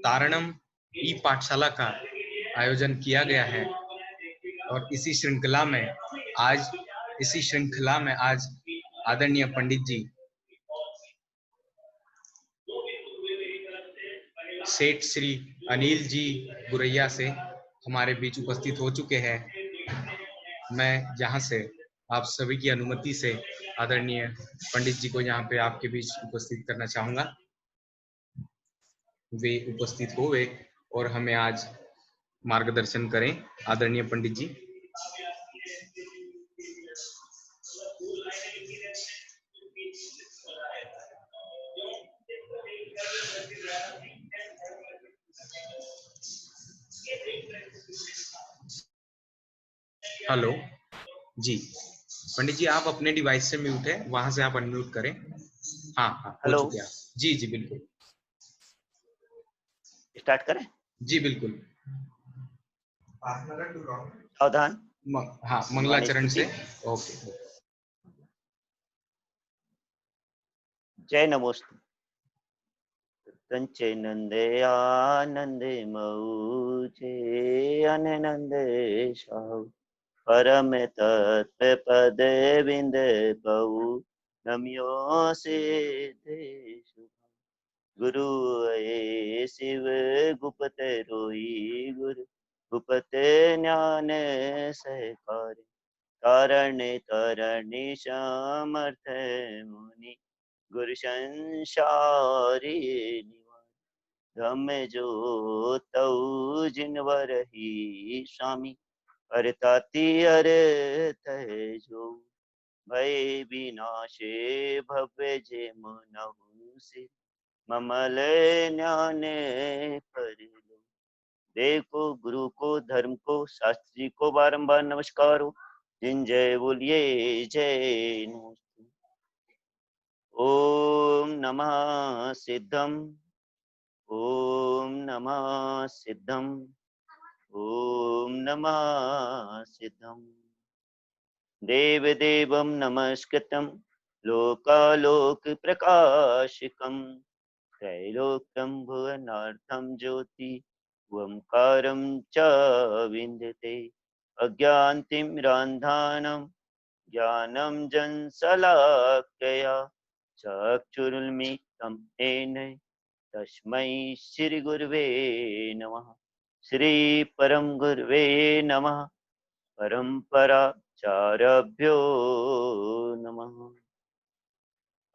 तारणम ई पाठशाला का आयोजन किया गया है और इसी श्रृंखला में आज आदरणीय पंडित जी सेठ श्री अनिल जी गुरैया से हमारे बीच उपस्थित हो चुके हैं। मैं यहाँ से आप सभी की अनुमति से आदरणीय पंडित जी को यहाँ पे आपके बीच उपस्थित करना चाहूँगा। वे उपस्थित होवे और हमें आज मार्गदर्शन करें। आदरणीय पंडित जी। हेलो जी, पंडित जी आप अपने डिवाइस से म्यूट है, वहां से आप अनम्यूट करें। हाँ हाँ हो हेलो, चुके हैं। जी जी बिल्कुल, स्टार्ट करें। जी बिल्कुल। सावधान। हाँ मंगलाचरण से। ओके। जय नमोस्तु। कंचे नंदे आनंदे मऊचे अननंदे शाहु परम तत्व पद बिंद बहु नम्यो सिद्धेशु गुरु ए शिव गुप्त रोई गुरु गुप्त ज्ञान सहकार कारण तरणी समर्थ मुनि गुरु संसारी धम जो तऊ जिनवर ही स्वामी अरताति अरत जो भय विनाशे भव्य जे मुनहु से ममल ज्ञान पर लो। देखो गुरु को धर्म को शास्त्री जी को बारंबार नमस्कार हो। जिन जय बोलिए जय नमोस्तु। ओम नमः सिद्धम, ओम नमः सिद्धम, ओम नमः सिद्धम। देव देवम नमस्कृतं लोकालोक प्रकाशिकं त्रैलोक्यं भुवनार्थं ज्योति ओंकारं च विन्दते अज्ञानतिमिरान्धानं ज्ञानं जनशलाकया चक्षुरुन्मिलितं येन तस्मै श्री गुरुवे नमः। श्री परम गुरुवे नमः। परम्पराचार्यभ्यो नमः।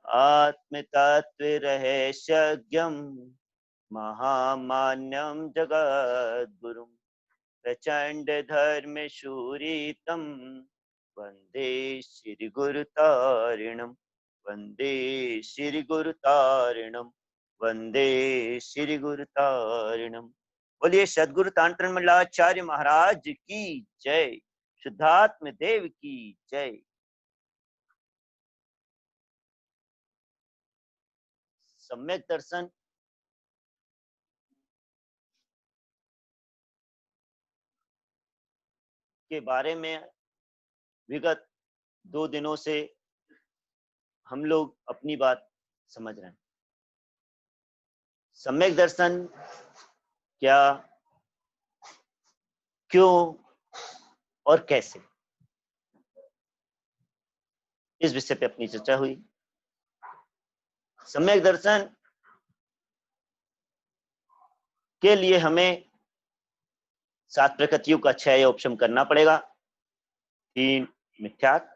आत्मतत्त्वरहस्यज्ञं महामान्यं जगद्गुरुं प्रचण्डधर्मशूरितं वन्दे श्रीगुरुतारिणं, वन्दे श्रीगुरुतारिणं, वन्दे श्रीगुरुतारिणं। बोलिए सद्गुरु तांत्रण मंडलाचार्य महाराज की जय। शुद्धात्म देव की जय। सम्यक दर्शन के बारे में विगत 2 दिनों से हम लोग अपनी बात समझ रहे हैं। सम्यक दर्शन क्या, क्यों और कैसे, इस विषय पे अपनी चर्चा हुई। सम्यक दर्शन के लिए हमें 7 प्रकृतियों का क्षय उपशम करना पड़ेगा। 3 मिथ्यात्व,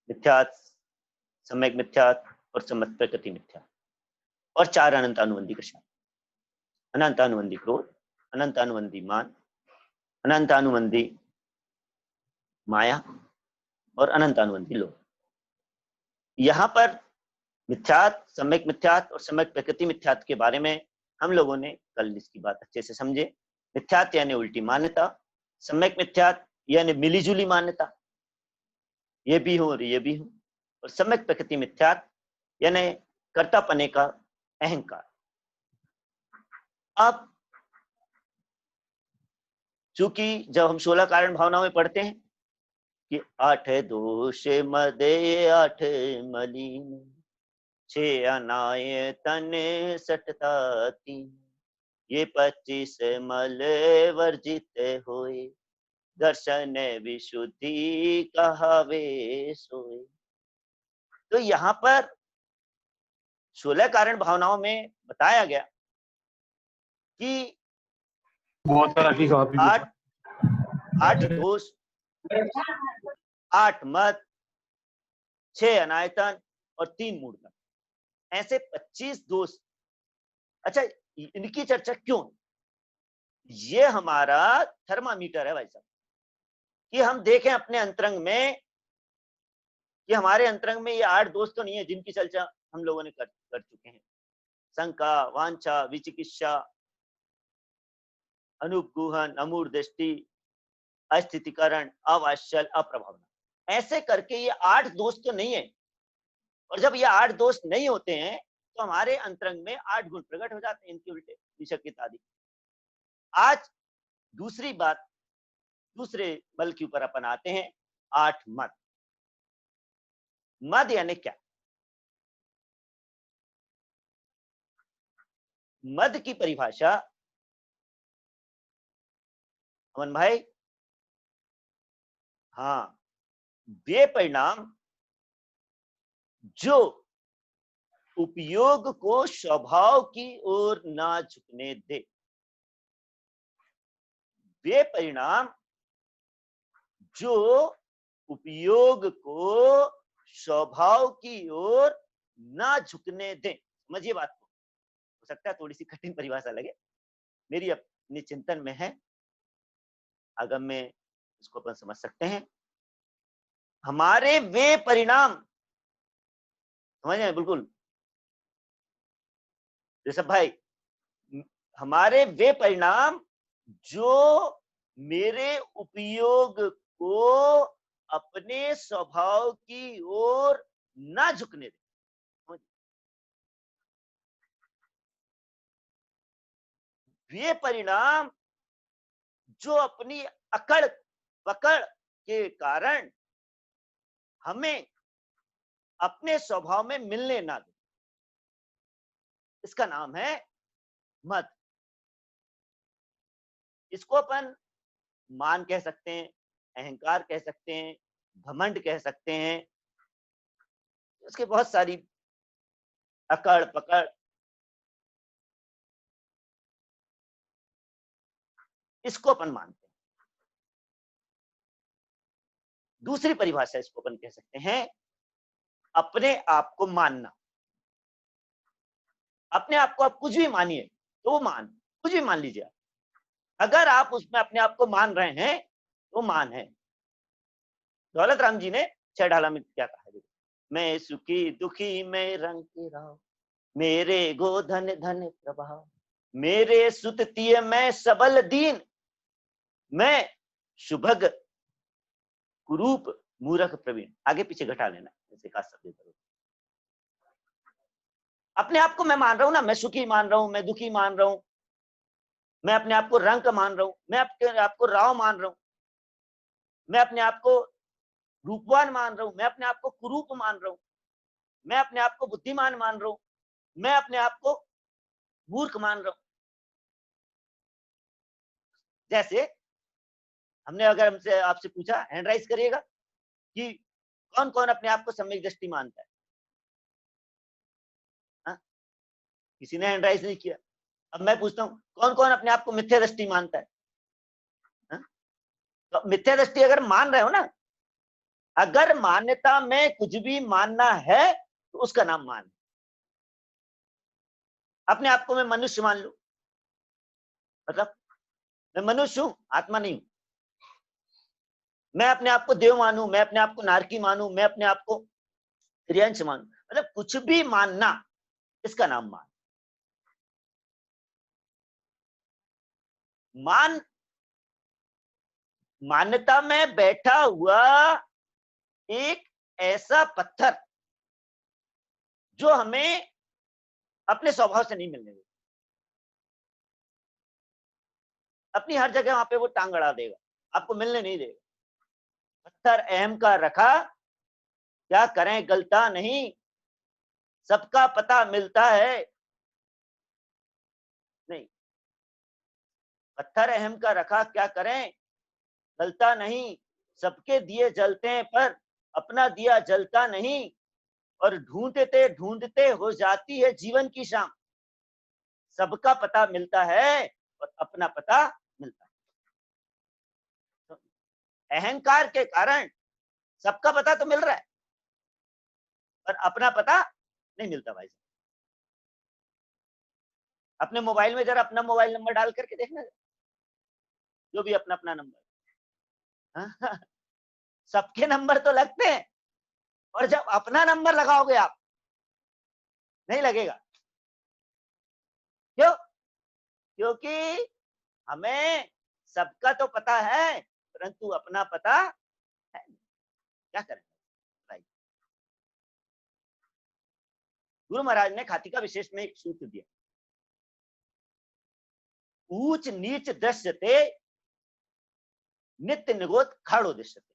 मिथ्यात्व, सम्यक मिथ्यात्व और सम्यक प्रकृति मिथ्यात्व, और 4 अनंतानुबंधी कृष्ण। अनंतानुबंधी क्रोध, अनंतानुबंधी मान, अनंतानुबंधी माया और अनंतानुबंधी लोभ। यहाँ पर मिथ्यात्व, सम्यक मिथ्यात्व और सम्यक प्रकृति मिथ्यात्व के बारे में हम लोगों ने कल इसकी बात अच्छे से समझे। मिथ्यात्व यानी उल्टी मान्यता, सम्यक मिथ्यात्व यानी मिलीजुली मान्यता, ये भी हूं और ये भी हूं, और सम्यक प्रकृति मिथ्यात्व यानी कर्तापने का अहंकार। अब चूंकि जब हम 16 कारण भावनाओं में पढ़ते हैं कि 8 दोष मदे 8 मलिन, छे अनाए तन सटता तीन, ये 25 मल वर्जित होए, दर्शन विशुद्धि कहावे सोए। तो यहाँ पर 16 कारण भावनाओं में बताया गया कि बहुत सारा ठीक है आप 8 दोष, 8 मत, 6 अनायतन और 3 मूर्धन, ऐसे 25 दोष। अच्छा, इनकी चर्चा क्यों? ये हमारा थर्मामीटर है भाई साहब, कि हम देखें अपने अंतरंग में कि हमारे अंतरंग में ये 8 दोष तो नहीं है जिनकी चर्चा हम लोगों ने कर चुके हैं। शंका, वांछा, विचिकित्सा, अनुगुहन, अमूढ़ दृष्टि, अस्थितिकरण, अवात्सल, अप्रभावना, ऐसे करके ये 8 दोष तो नहीं है। और जब ये 8 दोष नहीं होते हैं तो हमारे अंतरंग में 8 गुण प्रकट हो जाते हैं, इनके उल्टे विषकित आदि। आज दूसरी बात, दूसरे बल के ऊपर अपन आते हैं, 8 मद। मद यानी क्या? मद की परिभाषा अमन भाई, हाँ, वे परिणाम जो उपयोग को स्वभाव की ओर ना झुकने दे, वे परिणाम जो उपयोग को स्वभाव की ओर ना झुकने दे। समझिए बात को, हो सकता है थोड़ी सी कठिन परिभाषा लगे, मेरी अपने चिंतन में है, आगम में इसको अपन समझ सकते हैं। हमारे वे परिणाम, समझ रहे हैं बिल्कुल ऋषभ भाई, हमारे वे परिणाम जो मेरे उपयोग को अपने स्वभाव की ओर ना झुकने दे। वे परिणाम जो अपनी अकड़ पकड़ के कारण हमें अपने स्वभाव में मिलने ना दे, इसका नाम है मद। इसको अपन मान कह सकते हैं, अहंकार कह सकते हैं, घमंड कह सकते हैं, उसके बहुत सारी अकड़ पकड़, इसको अपन मानते हैं। दूसरी परिभाषा इसको अपन कह सकते हैं अपने आप को मानना। अपने आप को आप कुछ भी मानिए, तो वो मान, कुछ भी मान लीजिए, अगर आप उसमें अपने आप को मान रहे हैं तो मान है। दौलत राम जी ने 6 ढाला में क्या कहा है, मैं सुखी दुखी मैं रंग के राव, मेरे गो धन धन प्रभाव, मेरे सुततीय मैं सबल दीन, मैं शुभग कुरूप मूर्ख प्रवीण। आगे पीछे घटा लेना, जैसे का शब्द करो। अपने आप को मैं मान रहा हूं ना, मैं सुखी मान रहा हूं, मैं दुखी मान रहा हूं, मैं अपने आप को रंक मान रहा हूं, मैं अपने आप को राव मान रहा हूं, मैं अपने आप को रूपवान मान रहा हूं, मैं अपने आप को कुरूप मान रहा हूं, मैं अपने आप को बुद्धिमान मान रहा हूं, मैं अपने आप को मूर्ख मान रहा हूं। जैसे हमने अगर हमसे आपसे पूछा, हैंड राइज करिएगा कि कौन कौन अपने आप को सम्यक दृष्टि मानता है? हा? किसी ने हैंड राइज नहीं किया। अब मैं पूछता हूं, कौन कौन अपने आप को मिथ्या दृष्टि मानता है? हा? तो मिथ्या दृष्टि अगर मान रहे हो ना, अगर मान्यता में कुछ भी मानना है तो उसका नाम मान। अपने आप को मैं मनुष्य मान लू, मतलब मैं मनुष्य हूं, आत्मा नहीं हूं। मैं अपने आप को देव मानूं, मैं अपने आप को नारकी मानूं, मैं अपने आप को त्रियंश मानूं, मतलब कुछ भी मानना, इसका नाम मान। मान मान्यता में बैठा हुआ एक ऐसा पत्थर जो हमें अपने स्वभाव से नहीं मिलने देगा। अपनी हर जगह वहां पे वो टांग अड़ा देगा, आपको मिलने नहीं देगा। पत्थर अहम का रखा, क्या करें गलता नहीं, सबका पता मिलता है। नहीं, पत्थर अहम का रखा क्या करें, जलता नहीं। सबके दिए जलते हैं पर अपना दिया जलता नहीं। और ढूंढते ढूंढते हो जाती है जीवन की शाम। सबका पता मिलता है और अपना पता मिलता है। तो अहंकार के कारण सबका पता तो मिल रहा है पर अपना पता नहीं मिलता भाई साहब। अपने मोबाइल में जरा अपना मोबाइल नंबर डाल करके देखना, जो भी अपना अपना नंबर। हाँ, सबके नंबर तो लगते हैं और जब अपना नंबर लगाओगे आप, नहीं लगेगा। क्यों? क्योंकि हमें सबका तो पता है परंतु अपना पता है नहीं। क्या करें भाई? गुरु महाराज ने खातिका विशेष में एक सूत्र दिया, ऊंच नीच दृश्यते नित्य निगोद खाड़ो दृश्यते।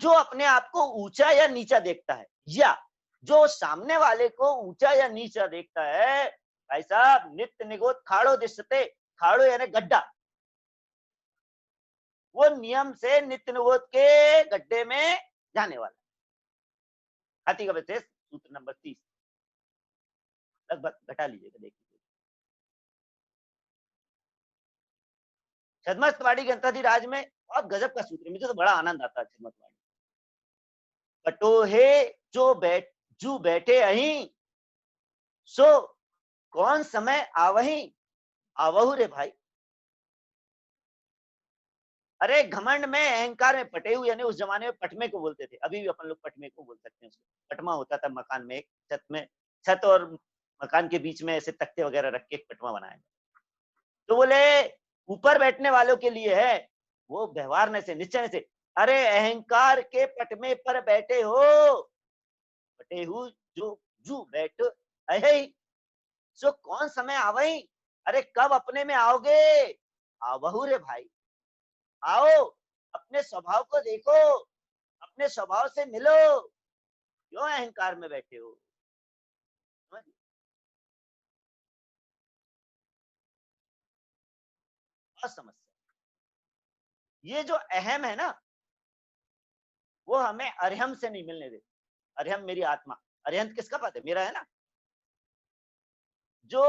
जो अपने आप को ऊंचा या नीचा देखता है या जो सामने वाले को ऊंचा या नीचा देखता है, भाई साहब नित्य निगोद खाड़ो दृश्यते। खाड़ो यानी गड्ढा, वो नियम से नित्य निगोद के गड्ढे में जाने वाला। खातिका विशेष सूत्र नंबर 30, लगभग घटा लीजिएगा, देखिए। छद्मस्तवाड़ी गणपतिराज में बहुत गजब का सूत्र है, मुझे तो बड़ा आनंद आता है छद्मस्तवाड़ी। कटोहे जो बैठे अहीं, सो कौन समय आवही आवहु रे भाई। अरे घमंड में अहंकार में पटे हुए, यानी उस जमाने में पटमे को बोलते थे, अभी भी अपन लोग पटमे को बोल सकते हैं उसको। पटमा होता था मकान में, एक छत में, छत और मकान के बीच में ऐसे तख्ते वगैरह रख के एक पटमा बनाया। तो बोले ऊपर बैठने वालों के लिए है, वो व्यवहार से निश्चय से। अरे अहंकार के पटमे पर बैठे हो, बटे हु जो जू बैठ अहे, सो कौन समय आवई। अरे कब अपने में आओगे, आवहु रे भाई। आओ, अपने स्वभाव को देखो, अपने स्वभाव से मिलो। क्यों अहंकार में बैठे हो? समस्या ये जो अहम है ना, वो हमें अर्हम से नहीं मिलने देते। अर्हम मेरी आत्मा, अर्हंत किसका पद है? मेरा है ना। जो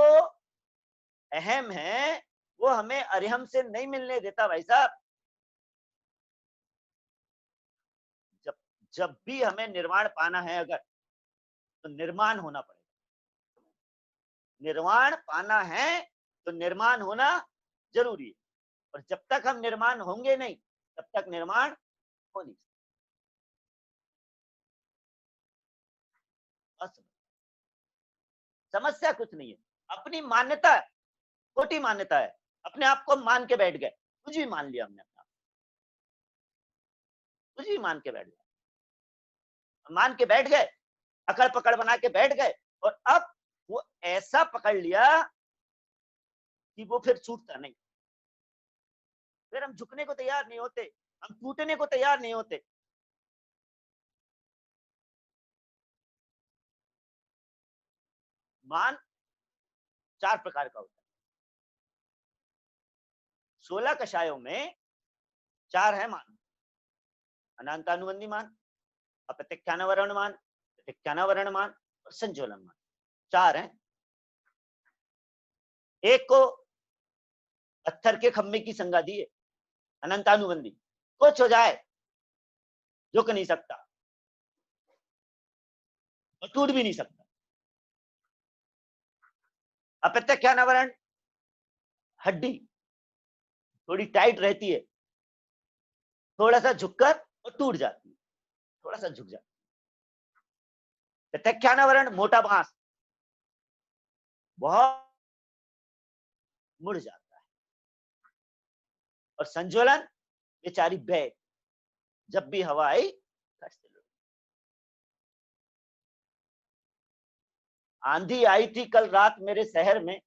अहम है वो हमें अर्हम से नहीं मिलने देता भाई साहब। जब जब भी हमें निर्वाण पाना है अगर, तो निर्माण होना पड़ेगा। निर्वाण पाना है तो निर्माण होना जरूरी है, और जब तक हम निर्माण होंगे नहीं तब तक निर्माण हो नहीं सकता। समस्या कुछ नहीं है, अपनी मान्यता खोटी मान्यता है। अपने आप को मान के बैठ गए, कुछ भी मान लिया हमने, अपना कुछ भी मान के बैठ गए, मान के बैठ गए, अकड़ पकड़ बना के बैठ गए, और अब वो ऐसा पकड़ लिया कि वो फिर छूटता नहीं। फिर हम झुकने को तैयार नहीं होते, हम टूटने को तैयार नहीं होते। मान 4 प्रकार का होता है। 16 कषायों में 4 है मान: अनंतानुबंधी मान, अप्रत्यक्षानावरण मान, प्रत्यक्षानावरण मान और संज्वलन मान। 4 हैं। एक को पत्थर के खम्भे की संज्ञा दी है, अनंतानुबंधी। कुछ हो जाए झुक नहीं सकता और टूट भी नहीं सकता। अप्रत्यक्षानावरण, हड्डी थोड़ी टाइट रहती है, थोड़ा सा झुककर और टूट जाती है, थोड़ा सा झुक जाती है। प्रत्यक्षानावरण मोटा बांस, बहुत मुड़ जाता है। और संज्वलन बेचारी बैग, जब भी हवा आई खट से लुढ़क। आंधी आई थी कल रात मेरे शहर में,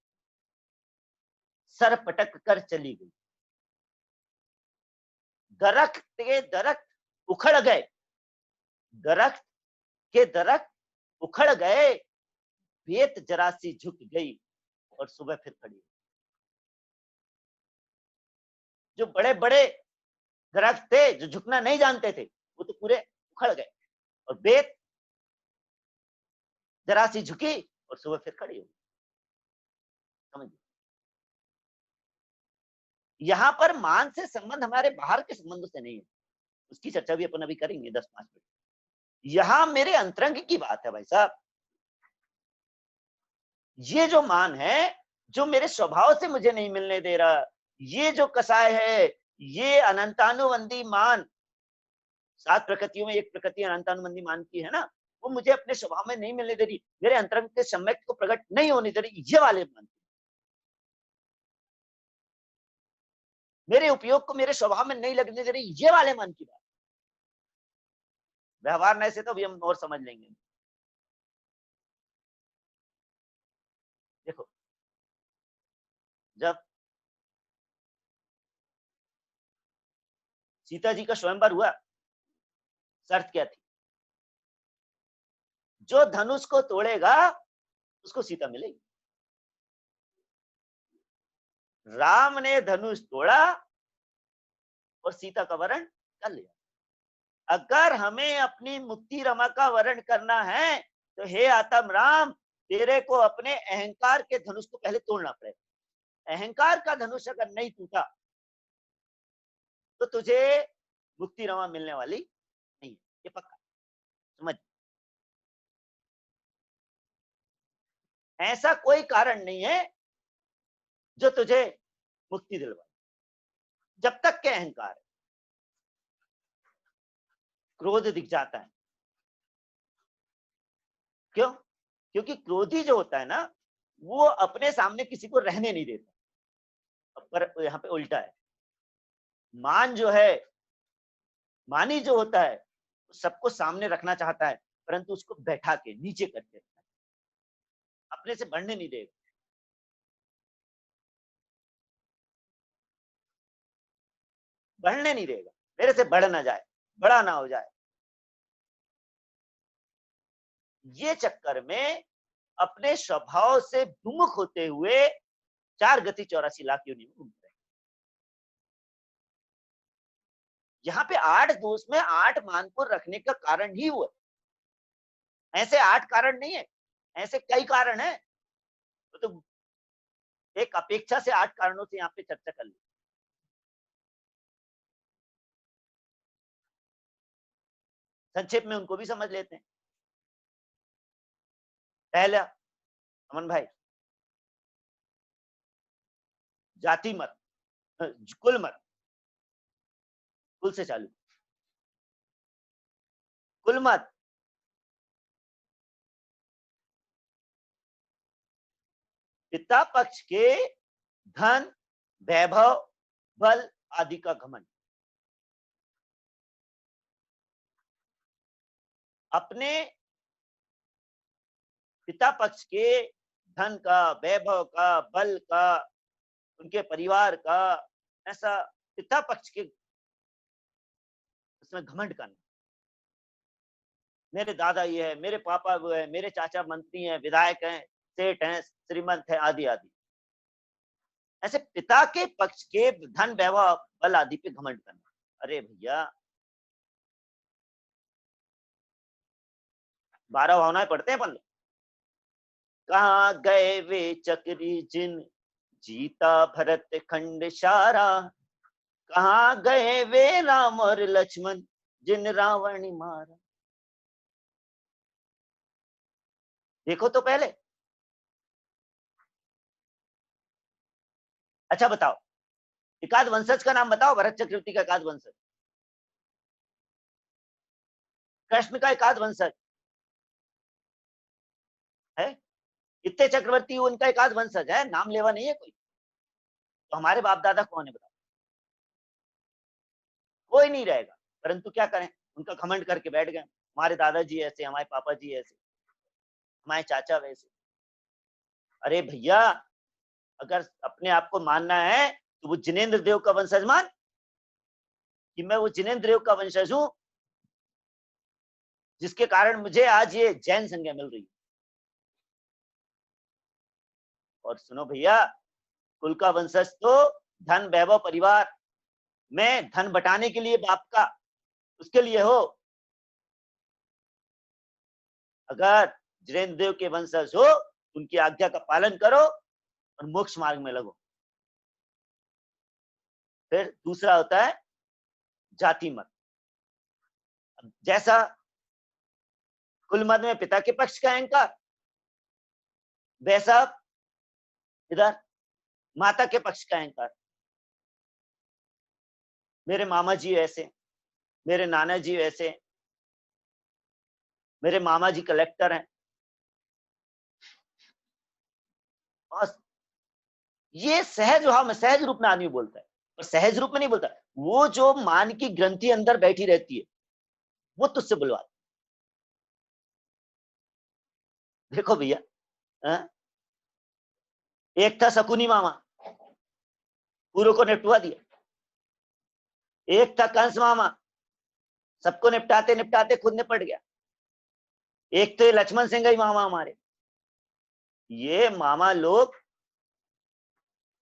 सर पटक कर चली गई। दरख्त के दरख्त उखड़ गए, दरख्त के दरख्त उखड़ गए, बेत जरा सी झुक गई और सुबह फिर खड़ी। जो बड़े बड़े दरख्त थे, जो झुकना नहीं जानते थे, वो तो पूरे उखड़ गए, और बेत जरा सी झुकी और सुबह फिर खड़ी हो गई। समझ, यहां पर मान से संबंध हमारे बाहर के संबंधों से नहीं है, उसकी चर्चा भी अपन अभी करेंगे 10-5 मिनट। यहां मेरे अंतरंग की बात है भाई साहब। ये जो मान है, जो मेरे स्वभाव से मुझे नहीं मिलने दे रहा, ये जो कसाय है, ये अनंतानुबंधी मान, 7 प्रकृतियों में एक प्रकृति अनंतानुबंधी मान की है ना, वो मुझे अपने स्वभाव में नहीं मिलने दे रही, मेरे अंतरंग के सम्यक को प्रकट नहीं होने दे रही, ये वाले मान, मेरे उपयोग को मेरे स्वभाव में नहीं लगने दे रही, ये वाले मान की बात। व्यवहार नहीं से तो भी हम और समझ लेंगे। देखो, जब सीता जी का स्वयंवर हुआ, शर्त क्या थी? जो धनुष को तोड़ेगा उसको सीता मिलेगी। राम ने धनुष तोड़ा और सीता का वरण कर लिया। अगर हमें अपनी मुक्ति रमा का वरण करना है तो हे आत्म राम, तेरे को अपने अहंकार के धनुष को पहले तोड़ना पड़ेगा। अहंकार का धनुष अगर नहीं टूटा तो तुझे मुक्ति रमा मिलने वाली नहीं है, ये पक्का समझ। ऐसा कोई कारण नहीं है जो तुझे मुक्ति दिलवाए, जब तक के अहंकार है। क्रोध दिख जाता है, क्यों? क्योंकि क्रोधी जो होता है ना, वो अपने सामने किसी को रहने नहीं देता। पर यहाँ पे उल्टा है, मान जो है, मानी जो होता है, सबको सामने रखना चाहता है, परंतु उसको बैठा के नीचे करके रखना है, अपने से बढ़ने नहीं देगा। बढ़ने नहीं देगा, मेरे से बढ़ ना जाए, बड़ा ना हो जाए। ये चक्कर में अपने स्वभाव से विमुख होते हुए 4 गति 84 लाख योनि में घूमते हैं। यहाँ पे 8 दोष में 8 मान को रखने का कारण ही हुआ। ऐसे 8 कारण नहीं है, ऐसे कई कारण है, तो एक अपेक्षा से 8 कारणों से यहाँ पे चर्चा कर ली। संक्षेप में उनको भी समझ लेते हैं। पहला, अमन भाई, जाति मत, कुल मत, कुल से चालू, कुल मत। पिता पक्ष के धन, वैभव, बल आदि का घमंड। अपने पिता पक्ष के धन का, वैभव का, बल का, उनके परिवार का, ऐसा पिता पक्ष के उसमें घमंड करना। मेरे दादा ये है, मेरे पापा वो है, मेरे चाचा मंत्री हैं, विधायक हैं, सेठ हैं, श्रीमंत है, आदि आदि। ऐसे पिता के पक्ष के धन, वैभव, बल आदि पे घमंड करना। अरे भैया, 12 भावनाएं पढ़ते हैं अपन लोग। कहाँ गए वे चक्री जिन जीता भरत खंड सारा, कहाँ गए वे राम और लक्ष्मण जिन रावण मारा। देखो तो पहले। अच्छा बताओ, एकाद वंशज का नाम बताओ, भरत चक्रवर्ती का एकाद वंशज, कृष्ण का एकाद वंशज है, इतने चक्रवर्ती उनका एकाद वंशज है, नाम लेवा नहीं है कोई। तो हमारे बाप दादा कौन है बताओ? कोई नहीं रहेगा। परंतु क्या करें, उनका घमंड करके बैठ गए, हमारे दादाजी ऐसे, हमारे पापा जी ऐसे, हमारे चाचा वैसे। अरे भैया, अगर अपने आप को मानना है तो वो जिनेंद्र देव का वंशज मान, कि मैं वो जिनेंद्र देव का वंशज हूं, जिसके कारण मुझे आज ये जैन संज्ञा मिल रही है। और सुनो भैया, कुल का वंशज तो धन वैभव परिवार में धन बटाने के लिए बाप का, उसके लिए हो। अगर जिनेन्द्र देव के वंशज हो, उनकी आज्ञा का पालन करो और मोक्ष मार्ग में लगो। फिर दूसरा होता है जाति मत। जैसा कुल मत में पिता के पक्ष का अहंकार, वैसा इधर माता के पक्ष का अहंकार। मेरे मामा जी ऐसे, मेरे नाना जी ऐसे, मेरे मामा जी कलेक्टर हैं। और ये सहज भाव, सहज रूप में आदमी बोलता है, और सहज रूप में नहीं बोलता। वो जो मान की ग्रंथि अंदर बैठी रहती है, वो तुझसे बुलवा। देखो भैया, एक था शकुनी मामा, पूरों को निपटवा दिया। एक था कंस मामा, सबको निपटाते निपटाते खुद निपट गया। एक तो लक्ष्मण सिंह ही मामा हमारे। ये मामा लोग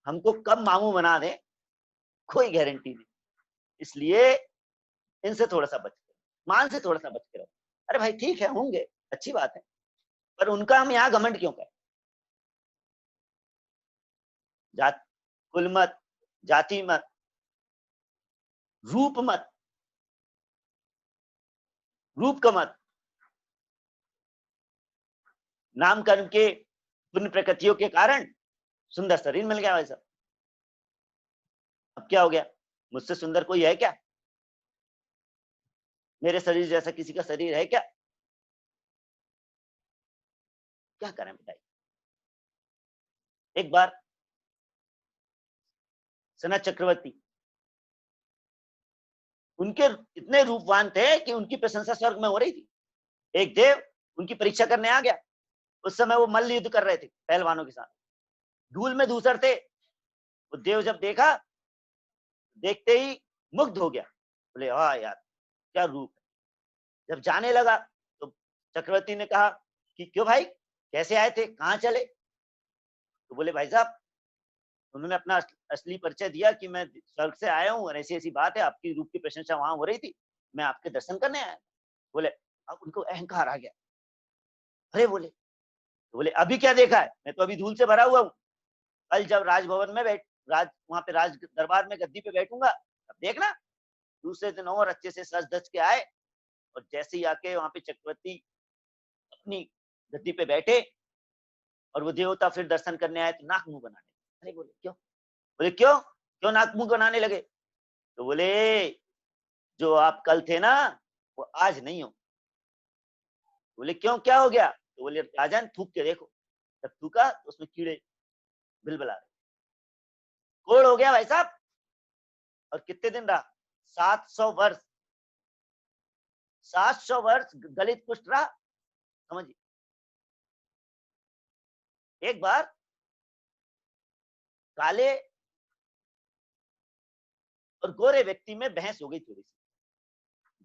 हमको कब मामू बना दे, कोई गारंटी नहीं। इसलिए इनसे थोड़ा सा बच के, मान से थोड़ा सा बच के रहो। अरे भाई ठीक है, होंगे, अच्छी बात है, पर उनका हम यहाँ घमंड क्यों करें? जात, कुल मत, जाति मत, रूप मत, रूप का मत, नामकरण के पुण्य प्रकृतियों के कारण सुंदर शरीर मिल गया वैसा। अब क्या हो गया? मुझसे सुंदर कोई है क्या? मेरे शरीर जैसा किसी का शरीर है क्या? क्या करें बताइए। एक बार सनत चक्रवर्ती, उनके इतने रूपवान थे कि उनकी प्रशंसा स्वर्ग में हो रही थी। एक देव उनकी परीक्षा करने आ गया। उस समय वो मल्ल युद्ध कर रहे थे पहलवानों के साथ, धूल में धूसर थे। वो देव जब देखा, देखते ही मुग्ध हो गया। बोले वाह यार, क्या रूप है। जब जाने लगा तो चक्रवर्ती ने कहा कि क्यों भाई, कैसे आए थे, कहाँ चले? तो बोले भाई साहब, उन्होंने अपना असली परिचय दिया कि मैं स्वर्ग से आया हूँ और ऐसी ऐसी बात है, आपकी रूप की प्रशंसा वहां हो रही थी, मैं आपके दर्शन करने आया। बोले अब उनको अहंकार आ गया। अरे बोले, तो बोले अभी क्या देखा है, मैं तो अभी धूल से भरा हुआ हूँ। कल जब राजभवन में वहां पे राज दरबार में गद्दी पे बैठूंगा, अब देखना। दूसरे दिन और अच्छे से सज धज के आए, और जैसे ही आके वहां पे चक्रवर्ती अपनी गद्दी पे बैठे और वो देवता फिर दर्शन करने आए, तो नाक मुंह बनाने। अरे बोले क्यों? बोले क्यों क्यों नाक मुंह बनाने लगे? तो बोले जो आप कल थे ना, वो आज नहीं हो। बोले क्यों, क्या हो गया? तो बोले राजन थूक के देखो। जब थूका तो उसमें कीड़े बिलबिला रहे। कोड़ हो गया भाई साहब। और कितने दिन रहा? 700 वर्ष। 700 वर्ष गलित कुष्ठ रहा, समझिए। एक बार काले और गोरे व्यक्ति में बहस हो गई थोड़ी सी।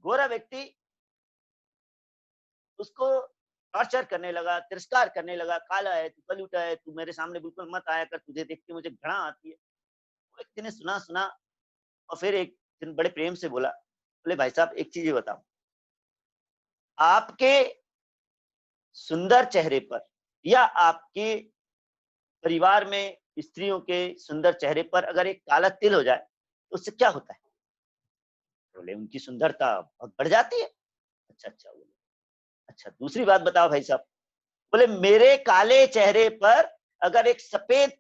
गोरा व्यक्ति उसको टॉर्चर करने लगा, तिरस्कार करने लगा। काला है तू, कलूटा है तू, मेरे सामने बिल्कुल मत आया कर, तुझे देख के मुझे घृणा आती है। व्यक्ति ने सुना सुना और फिर एक दिन बड़े प्रेम से बोला, बोले भाई साहब एक चीज बताओ, आपके सुंदर चेहरे पर या आपके परिवार में स्त्रियों के सुंदर चेहरे पर अगर एक काला तिल हो जाए तो उससे क्या होता है? बोले उनकी सुंदरता बहुत बढ़ जाती है। अच्छा अच्छा, बोले अच्छा दूसरी बात बताओ भाई साहब। बोले मेरे काले चेहरे पर अगर एक सफेद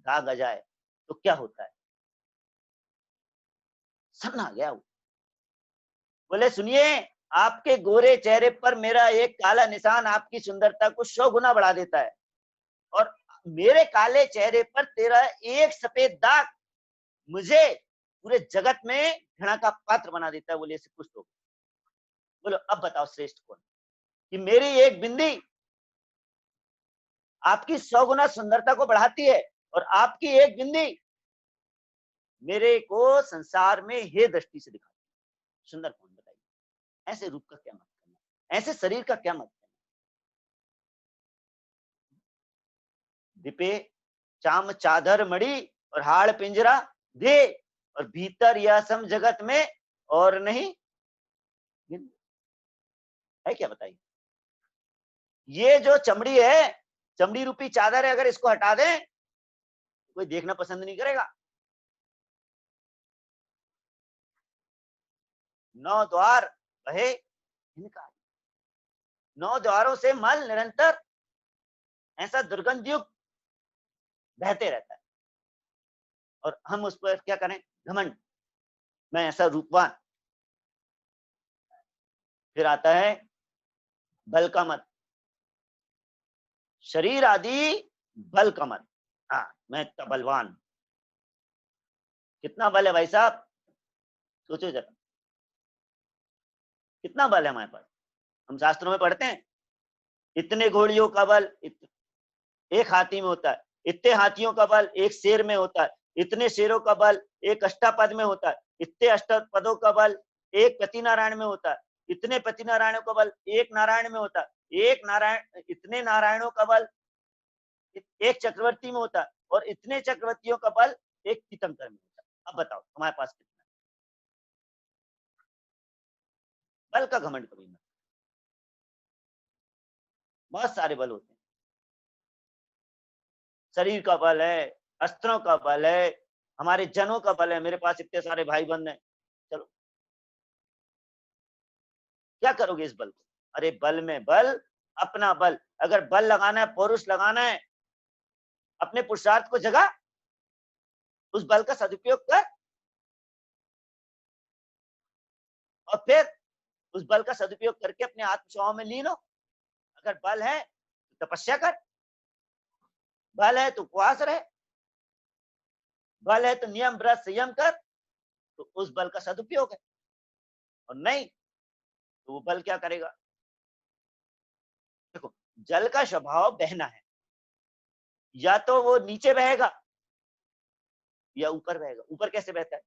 दाग आ जाए तो क्या होता है? सन्ना गया वो। बोले सुनिए, आपके गोरे चेहरे पर मेरा एक काला निशान आपकी सुंदरता को 100 गुना बढ़ा देता है, और मेरे काले चेहरे पर तेरा एक सफेद दाग मुझे पूरे जगत में घृणा का पात्र बना देता है। बोले ऐसे कुछ लोग। बोलो अब बताओ श्रेष्ठ कौन? कि मेरी एक बिंदी आपकी 100 गुना सुंदरता को बढ़ाती है, और आपकी एक बिंदी मेरे को संसार में हे दृष्टि से दिखाती है। सुंदर कौन बताइए? ऐसे रूप का क्या मत करना, ऐसे शरीर का क्या मत करना। दीपे चाम चादर मड़ी और हाड़ पिंजरा दे, और भीतर यह सम जगत में और नहीं है क्या, बताइए। ये जो चमड़ी है, चमड़ी रूपी चादर है, अगर इसको हटा दें कोई देखना पसंद नहीं करेगा। 9 द्वार बहे इनका, 9 द्वारों से मल निरंतर ऐसा दुर्गंध युक्त बहते रहता है, और हम उस पर क्या करें, घमंड, मैं ऐसा रूपवान। फिर आता है बल का मत, शरीर आदि बल का मत। हाँ, मैं इतना बलवान, कितना बल है भाई साहब, सोचो जरा, कितना बल है हमारे पास। हम शास्त्रों में पढ़ते हैं इतने घोड़ियों का बल एक हाथी में होता है, इतने हाथियों का बल एक शेर में होता है, इतने शेरों का बल एक अष्टापद में होता है, इतने अष्टपदों का बल एक पति नारायण में होता है, इतने पति नारायणों का बल एक नारायण में होता है, एक नारायण, इतने नारायणों का बल एक चक्रवर्ती में होता है, और इतने चक्रवर्तियों का बल एक तीर्थंकर में होता है। अब बताओ हमारे पास कितना बल का घमंड कभी मत। बहुत सारे बल होते हैं, शरीर का बल है, अस्त्रों का बल है, हमारे जनों का बल है, मेरे पास इतने सारे भाई बंद हैं, चलो क्या करोगे इस बल को। अरे बल में बल, अपना बल, अगर बल लगाना है, पुरुष लगाना है, अपने पुरुषार्थ को जगा, उस बल का सदुपयोग कर, और फिर उस बल का सदुपयोग करके अपने आत्मस्वभाव में लीन हो। अगर बल है तो तपस्या कर, बल है तो उपवास रहे, बल है तो नियम व्रत संयम कर, तो उस बल का सदुपयोग है। और नहीं तो वो बल क्या करेगा। देखो जल का स्वभाव बहना है, या तो वो नीचे बहेगा या ऊपर बहेगा। ऊपर कैसे बहता है,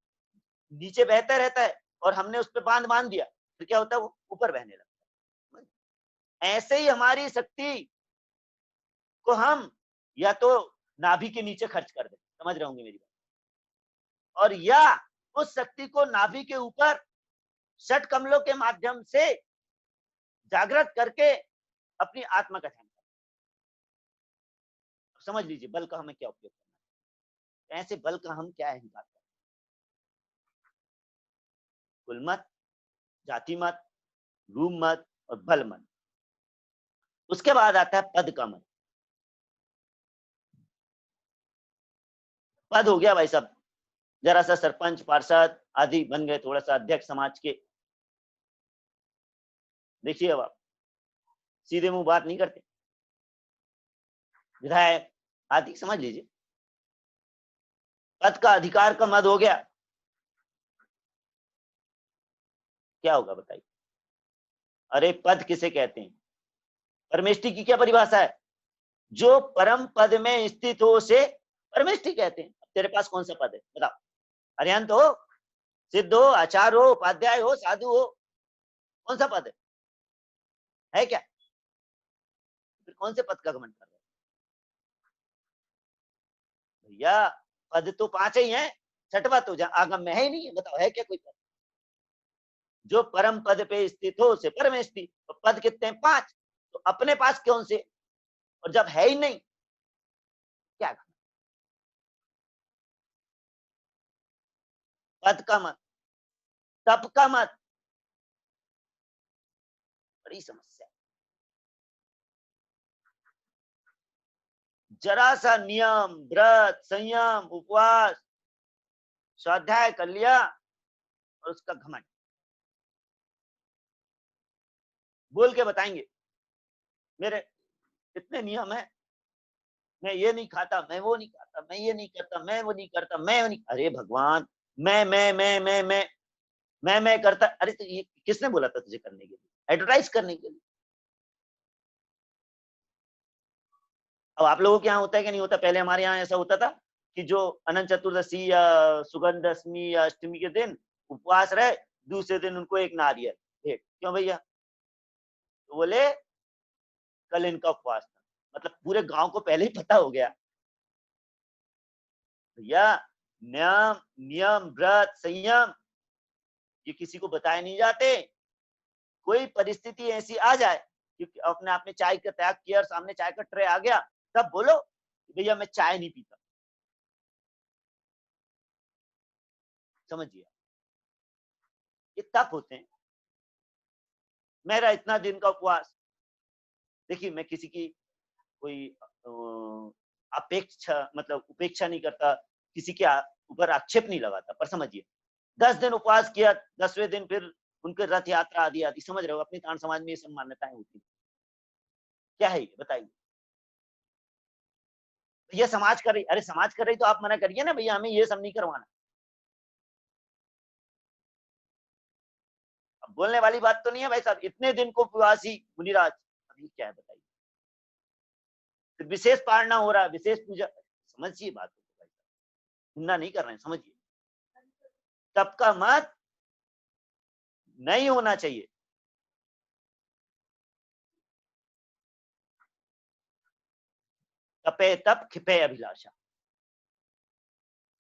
नीचे बहता रहता है और हमने उस पर बांध बांध दिया, फिर क्या होता है, वो ऊपर बहने लगता है। ऐसे ही हमारी शक्ति को हम या तो नाभि के नीचे खर्च कर दें, समझ रहे होंगे मेरी बात, और या उस शक्ति को नाभि के ऊपर षट कमलों के माध्यम से जागृत करके अपनी आत्मा का ध्यान करें। समझ लीजिए बल का हमें क्या उपयोग करना है। ऐसे बल का हम क्या अहंकार करें, कुल मत, जाति मत, रूप मत और बल मत। उसके बाद आता है पद का मत। पद हो गया भाई साहब, जरा सा सरपंच पार्षद आदि बन गए, थोड़ा सा अध्यक्ष समाज के। देखिए अब आप सीधे मुंह बात नहीं करते, विधायक आदि, समझ लीजिए पद का अधिकार का मद हो गया, क्या होगा बताइए। अरे पद किसे कहते हैं, परमेष्टि की क्या परिभाषा है, जो परम पद में स्थित हो उसे परमेष्टि कहते हैं। तेरे पास कौन सा पद है बताओ, अरिहंत हो, सिद्ध हो, आचार्य हो, उपाध्याय हो, साधु हो, कौन सा पद है क्या, फिर कौन से पद का घमंड कर रहे भैया। पद तो 5 ही हैं, छठवा तो आगम में है ही नहीं है, बताओ है क्या कोई पद। जो परम पद पे स्थित हो उसे परमेष्टि। तो पद कितने हैं, 5, तो अपने पास कौन से, और जब है ही नहीं क्या। पद का मत, तप का मत, बड़ी समस्या। जरा सा नियम व्रत संयम उपवास स्वाध्याय कर लिया और उसका घमंड, बोल के बताएंगे मेरे इतने नियम है, मैं ये नहीं खाता, मैं वो नहीं खाता, मैं ये नहीं करता, मैं वो नहीं करता, मैं वो नहीं। अरे भगवान, मैं करता। अरे तो ये किसने बोला था तुझे करने के लिए, एडवर्टाइज करने के लिए। अब आप लोगों के यहाँ होता है कि नहीं होता, पहले हमारे यहाँ ऐसा होता था कि जो अनंत चतुर्दशी या सुगंध दशमी या अष्टमी के दिन उपवास रहे, दूसरे दिन उनको एक नारियल, भेंट। क्यों भैया? तो बोले कल इनका उपवास था। मतलब पूरे गांव को पहले ही पता हो गया भैया। नियम नियम व्रत संयम ये किसी को बताए नहीं जाते। कोई परिस्थिति ऐसी आ जाए कि अपने आपने चाय का त्याग किया और सामने चाय का ट्रे आ गया, तब बोलो भैया मैं चाय नहीं पीता। समझिए, ये तप होते हैं। मेरा इतना दिन का उपवास। देखिए, मैं किसी की कोई अपेक्षा मतलब उपेक्षा नहीं करता, किसी के ऊपर आक्षेप नहीं लगाता, पर समझिए 10 दिन उपवास किया, 10वें दिन फिर उनके रथ यात्रा आदि आदि, समझ रहे हो? अपनी तान समाज में ये सब मान्यताएं होती हैं। क्या है ये बताइए? ये समाज कर रही, अरे समाज कर रही तो आप मना करिए ना भैया, हमें ये सब नहीं करवाना। अब बोलने वाली बात तो नहीं है भाई साहब। इतने दिन को उपवासी मुनिराज, अभी क्या है बताइए? फिर विशेष पारणा हो रहा है, विशेष पूजा। समझिए बात को भाई साहब, निंदा नहीं कर रहे हैं, समझिए। तप का मत नहीं होना चाहिए। तपे तप खिपे अभिलाषा।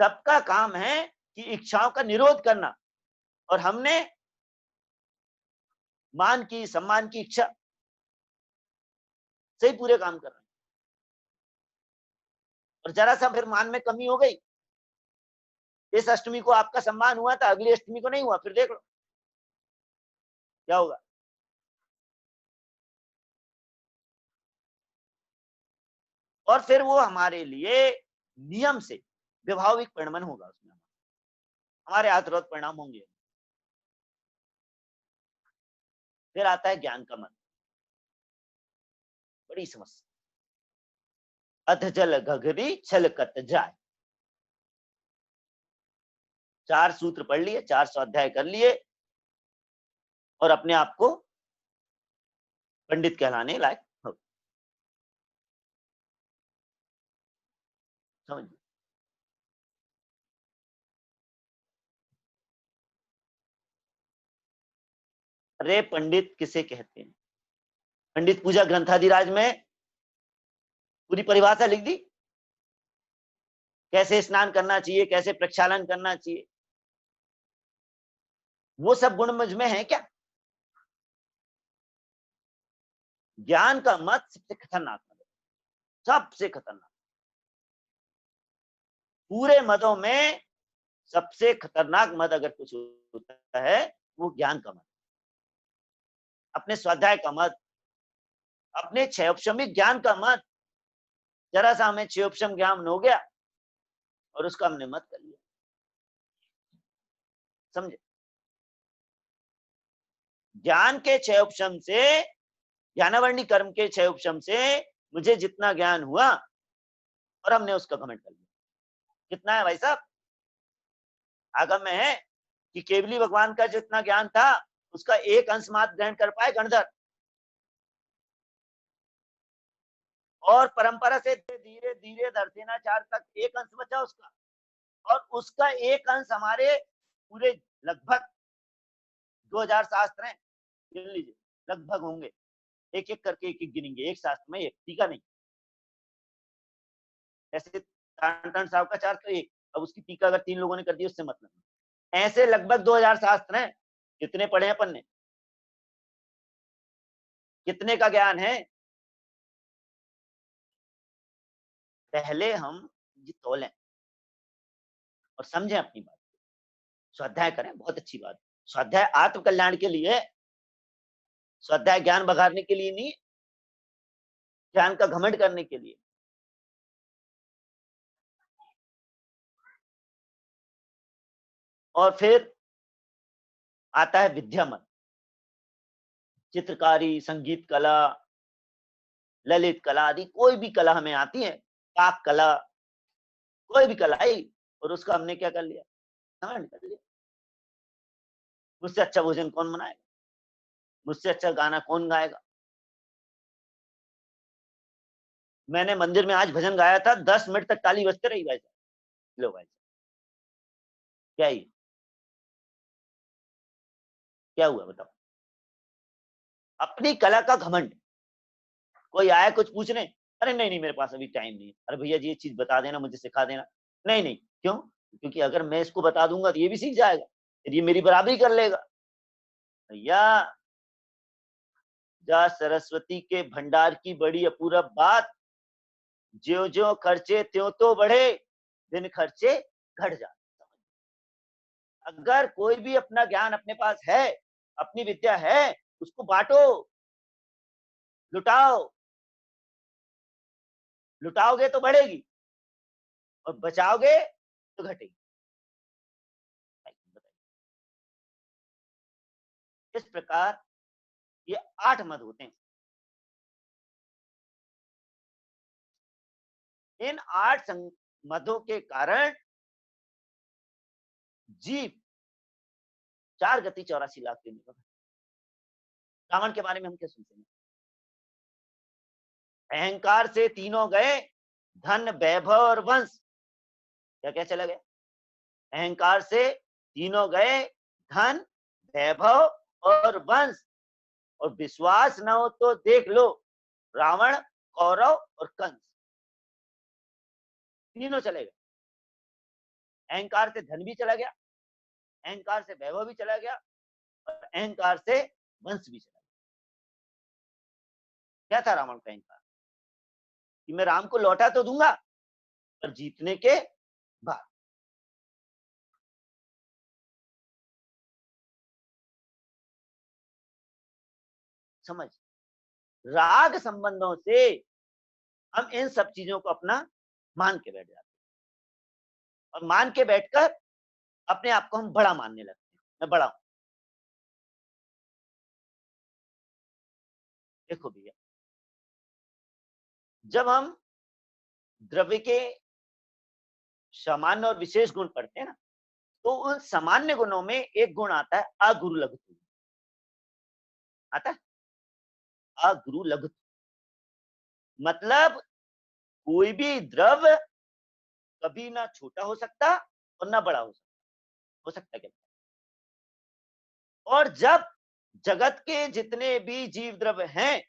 तप का काम है कि इच्छाओं का निरोध करना, और हमने मान की सम्मान की इच्छा से ही पूरे काम कर रहे हैं। और जरा सा फिर मान में कमी हो गई, इस अष्टमी को आपका सम्मान हुआ था, अगली अष्टमी को नहीं हुआ, फिर देख लो क्या होगा। और फिर वो हमारे लिए नियम से व्यवहारिक परिणाम होगा, उसमें हमारे आत्मरत परिणाम होंगे। फिर आता है ज्ञान का मन। बड़ी समस्या। अध जल घघरी छलकत जाए। 4 सूत्र पढ़ लिए, 4 स्वाध्याय कर लिए, और अपने आप को पंडित कहलाने लायक हो। समझिए, अरे पंडित किसे कहते हैं? पंडित पूजा ग्रंथाधिराज में पूरी परिभाषा लिख दी, कैसे स्नान करना चाहिए, कैसे प्रक्षालन करना चाहिए। वो सब गुण मुझ में है क्या? ज्ञान का मत सबसे खतरनाक मत है, सबसे खतरनाक। पूरे मदों में सबसे खतरनाक मत अगर कुछ होता है, वो ज्ञान का मत। अपने स्वाध्याय का मत, अपने क्षयोपशमिक ज्ञान का मत। जरा सा हमें क्षयोपशम ज्ञान हो गया और उसका हमने मत कर लिया। समझे? ज्ञान के क्षयोपशम से, ज्ञानावर्णी कर्म के क्षयोपशम से मुझे जितना ज्ञान हुआ, और हमने उसका घमंड कर लिया। कितना है भाई साहब? आगम में है कि केवली भगवान का जितना ज्ञान था, उसका एक अंश मात्र ग्रहण कर पाए गणधर, और परंपरा से धीरे धीरे धरसेनाचार तक एक अंश बचा उसका, और उसका एक अंश हमारे पूरे लगभग 2000 शास्त्र हैं, गिन लीजिए, लगभग होंगे, एक एक करके एक एक गिनेंगे, एक शास्त्र में एक, टीका नहीं। ऐसे टान साहब का चार तो एक, अब उसकी टीका अगर 3 लोगों ने कर दी उससे मतलब नहीं। ऐसे लगभग 2000 शास्त्र हैं। कितने पढ़े हैं अपन ने? कितने का ज्ञान है? पहले हम ये तोलें और समझें अपनी बात। स्वाध्याय करें, बहुत अच्छी बात। स्वाध्याय आत्म कल्याण के लिए, स्वाध्याय ज्ञान बघारने के लिए नहीं, ज्ञान का घमंड करने के लिए। और फिर आता है विद्या मत। चित्रकारी, संगीत कला, ललित कला आदि कोई भी कला हमें आती है, पाक कला, कोई भी कला आई, और उसका हमने क्या कर लिया? घमंड कर लिया। मुझसे अच्छा भोजन कौन बनाएगा? मुझसे अच्छा गाना कौन गाएगा? मैंने मंदिर में आज भजन गाया था, 10 मिनट तक ताली बजते रही भाई साहब। लो भाई साहब, क्या ही क्या हुआ बताओ? अपनी कला का घमंड। कोई आया कुछ पूछने, अरे नहीं नहीं मेरे पास अभी टाइम नहीं है, अरे भैया जी ये चीज बता देना, मुझे सिखा देना। नहीं नहीं, क्यों? क्योंकि अगर मैं इसको बता दूंगा तो ये भी सीख जाएगा, फिर ये मेरी बराबरी कर लेगा। भैया जा सरस्वती के भंडार की बड़ी अपूरब बात, ज्यो ज्यो खर्चे त्यों तो बढ़े, बिन खर्चे घट जाते। अगर कोई भी अपना ज्ञान अपने पास है, अपनी विद्या है, उसको बांटो, लुटाओ। लुटाओगे तो बढ़ेगी और बचाओगे तो घटेगी। इस प्रकार ये 8 मद होते हैं। इन 8 मदों के कारण जीव 4 गति 84 लाख के निकल। रावण के बारे में हम क्या सुनते हैं? अहंकार से तीनों गए, धन वैभव और वंश। क्या क्या चला गया? अहंकार से तीनों गए, धन वैभव और वंश। और विश्वास न हो तो देख लो, रावण, कौरव और कंस तीनों चले गए। अहंकार से धन भी चला गया, अहंकार से वैभव भी चला गया और अहंकार से वंश भी चला गया। क्या था रावण का अहंकार? कि मैं राम को लौटा तो दूंगा पर जीतने के बाद। समझ, राग संबंधों से हम इन सब चीजों को अपना मान के बैठ जाते हैं और मान के बैठकर अपने आप को हम बड़ा मानने लगते हैं। मैं बड़ा हूं। देखो भैया, जब हम द्रव्य के सामान्य और विशेष गुण पढ़ते हैं ना, तो उन सामान्य गुणों में एक गुण आता है अगुरु लघु। आता है अगुरु लघु, मतलब कोई भी द्रव्य कभी ना छोटा हो सकता और ना बड़ा हो सकता क्या? और जब जगत के जितने भी जीव द्रव्य हैं,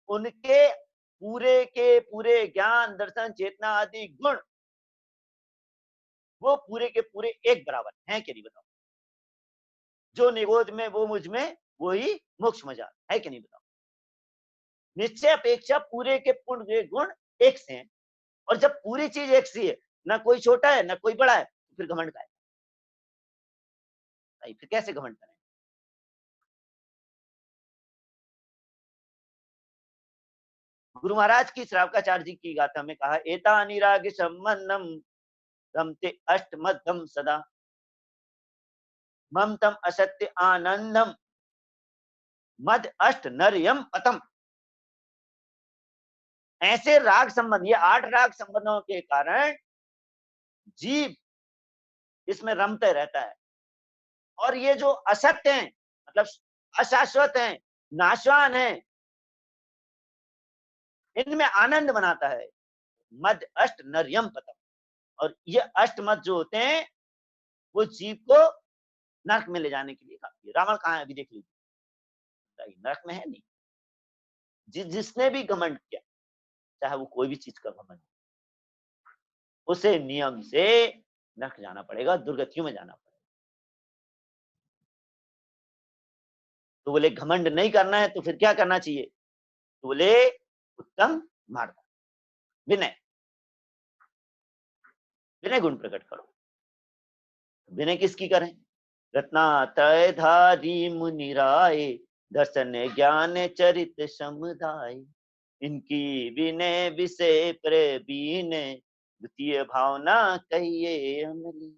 उनके पूरे के पूरे ज्ञान, दर्शन, चेतना आदि गुण वो पूरे के पूरे एक बराबर हैं कि नहीं बताओ? जो निगोद में वो मुझ में, वो ही मोक्ष में जा है कि नहीं बताओ? निश्चय अपेक्षा पूरे के पूरे गुण एक से हैं। और जब पूरी चीज एक सी है, ना कोई छोटा है ना कोई बड़ा है, तो फिर घमंड का है? फिर कैसे घमंड करें? गुरु महाराज की श्रावकाचार्य जी की गाथा में कहा, एता निराग संबंधम रमते अष्टमदम सदा, ममतम असत्य आनंदम मद अष्ट नरयम पतम। ऐसे राग संबंध, ये 8 राग संबंधों के कारण जीव इसमें रमते रहता है। और ये जो असत्य हैं, मतलब अशाश्वत हैं, नाशवान हैं, इनमें आनंद बनाता है मद अष्ट नरयम पतम। और ये अष्ट मद जो होते हैं वो जीव को नरक में ले जाने के लिए काफी है। रावण कहाँ है अभी देख लीजिए, नरक में है नहीं। जिसने भी घमंड किया, चाहे वो कोई भी चीज का घमंड, उसे नियम से नरक जाना पड़ेगा, दुर्गतियों में जाना पड़ेगा। तो बोले घमंड नहीं करना है तो फिर क्या करना चाहिए? तो बोले उत्तम मार्ग, विनय। विनय गुण प्रकट करो। विनय किसकी करें? रत्नात्रयधारी मुनिराय, दर्शन ज्ञान चरित समुदाय, इनकी विनय विषय प्रवीण, द्वितीय भावना कहिए अमली।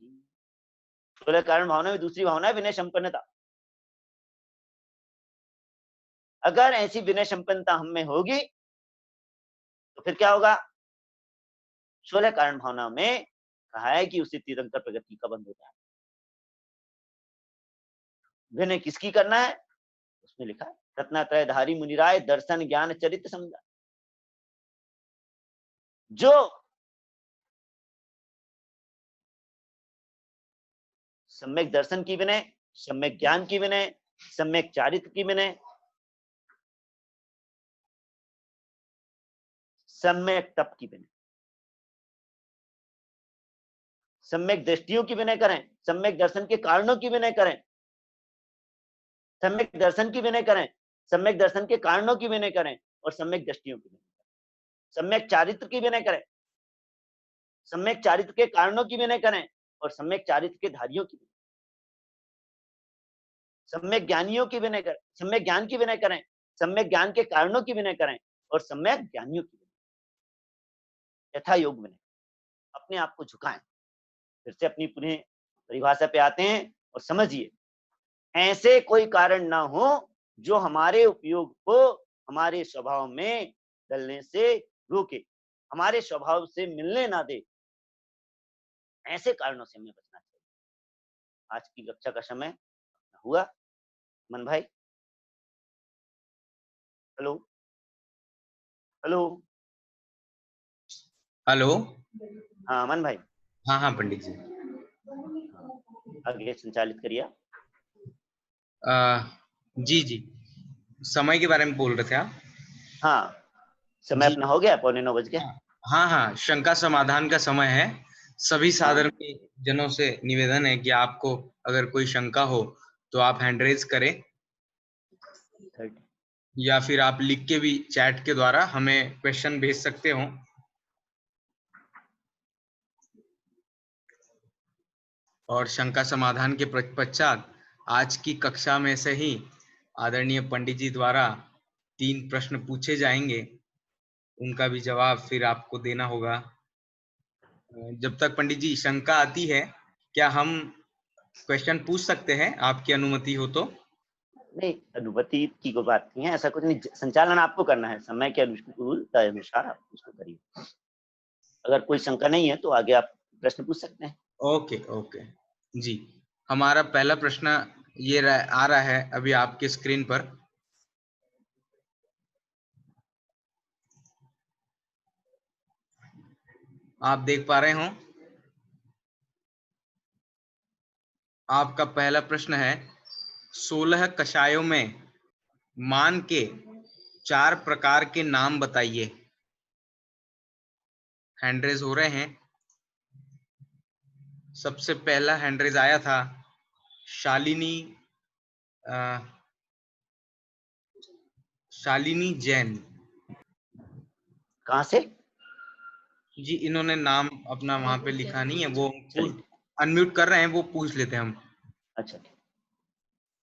बोले कारण भावना में दूसरी भावना है विनय संपन्नता। अगर ऐसी विनय संपन्नता हम में होगी तो फिर क्या होगा? 16 कारण भावना में कहा है कि उसे तीव्र प्रगति का बंध होता है। विनय किसकी करना है? उसमें लिखा है रत्नात्रयधारी मुनिराय, दर्शन ज्ञान चरित समुदाय। जो सम्यक दर्शन की विनय, सम्यक ज्ञान की विनय, सम्यक चारित्र की विनय, सम्यक तप की विनय, सम्यक दृष्टियों की विनय करें, सम्यक दर्शन के कारणों की विनय करें, सम्यक दर्शन की विनय करें, सम्यक दर्शन के कारणों की विनय करें और सम्यक दृष्टियों की विनय करें, सम्यक चारित्र की विनय करें, सम्यक चारित्र के कारणों की विनय करें और सम्यक चारित्र के धारियों की, सम्यक ज्ञानियों की विनय करें, सम्यक ज्ञान की विनय करें, सम्यक ज्ञान के कारणों की विनय करें और सम्यक ज्ञानियों की विनय। यथा योग विनय, अपने आप को झुकाएं। फिर से अपनी पुनः परिभाषा पे आते हैं और समझिए, ऐसे कोई कारण ना हो जो हमारे उपयोग को हमारे स्वभाव में डलने से रोके, हमारे स्वभाव से मिलने ना दे, ऐसे कारणों से हमें बचना चाहिए। आज की कक्षा का समय हुआ। मन भाई, हेलो हेलो हेलो। हाँ मन भाई, हाँ हाँ पंडित जी। आगे संचालित करिए। जी जी, समय के बारे में बोल रहे थे आप? हाँ, समय जी अपना हो गया, 9:15 बज गए। हाँ हाँ, शंका समाधान का समय है। सभी हाँ साधर्मी जनों से निवेदन है कि आपको अगर कोई शंका हो तो आप हैंड रेज करें, 30। या फिर आप लिख के भी चैट के द्वारा हमें क्वेश्चन भेज सकते हो। और शंका समाधान के पश्चात आज की कक्षा में से ही आदरणीय पंडित जी द्वारा 3 प्रश्न पूछे जाएंगे, उनका भी जवाब फिर आपको देना होगा। जब तक पंडित जी शंका आती है, क्या हम क्वेश्चन पूछ सकते हैं, आपकी अनुमति हो तो? नहीं, अनुमति की कोई बात नहीं है, ऐसा कुछ नहीं, संचालन आपको करना है, समय के अनुकूल अनुसार आप उसको करिए। अगर कोई शंका नहीं है तो आगे आप प्रश्न पूछ सकते हैं। ओके ओके जी। हमारा पहला प्रश्न ये आ रहा है अभी आपके स्क्रीन पर। आप देख पा रहे हो? आपका पहला प्रश्न है, 16 कषायों में मान के 4 प्रकार के नाम बताइए। हैंडरेज हो रहे हैं। सबसे पहला हैंडरेज आया था शालिनी शालिनी जैन कहाँ से? जी। इन्होंने नाम अपना वहां पे लिखा नहीं है, वो चलिए, अनम्यूट कर रहे हैं, वो पूछ लेते हैं हम। अच्छा ठीक।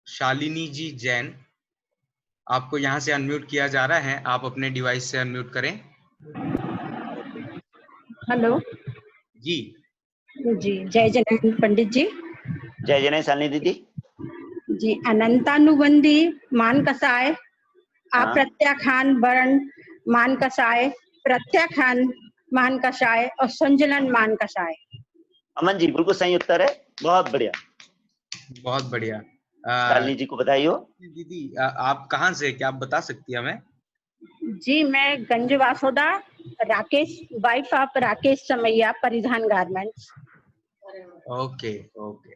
शालिनी जी जैन, आपको यहाँ से अनम्यूट किया जा रहा है, आप अपने डिवाइस से अनम्यूट करें। हेलो जी जी, जय जगन्नाथ पंडित जी। जय जय शालिनी दीदी। जी, अनंतानुबंधी मान कसाय, हाँ, अप्रत्याख्यान वर्ण मान कसाय, प्रत्याख्यान मान कसाय और संजलन मान कसाय। अमन जी बिल्कुल सही उत्तर है, बहुत बढ़िया। बहुत बढ़िया। शालिनी जी को बधाई हो। दीदी आप कहाँ से, क्या आप बता सकती है हमें? जी, मैं गंज वासोदा, राकेश, वाइफ ऑफ राकेश समैया, परिधान गारमेंट्स। ओके ओके,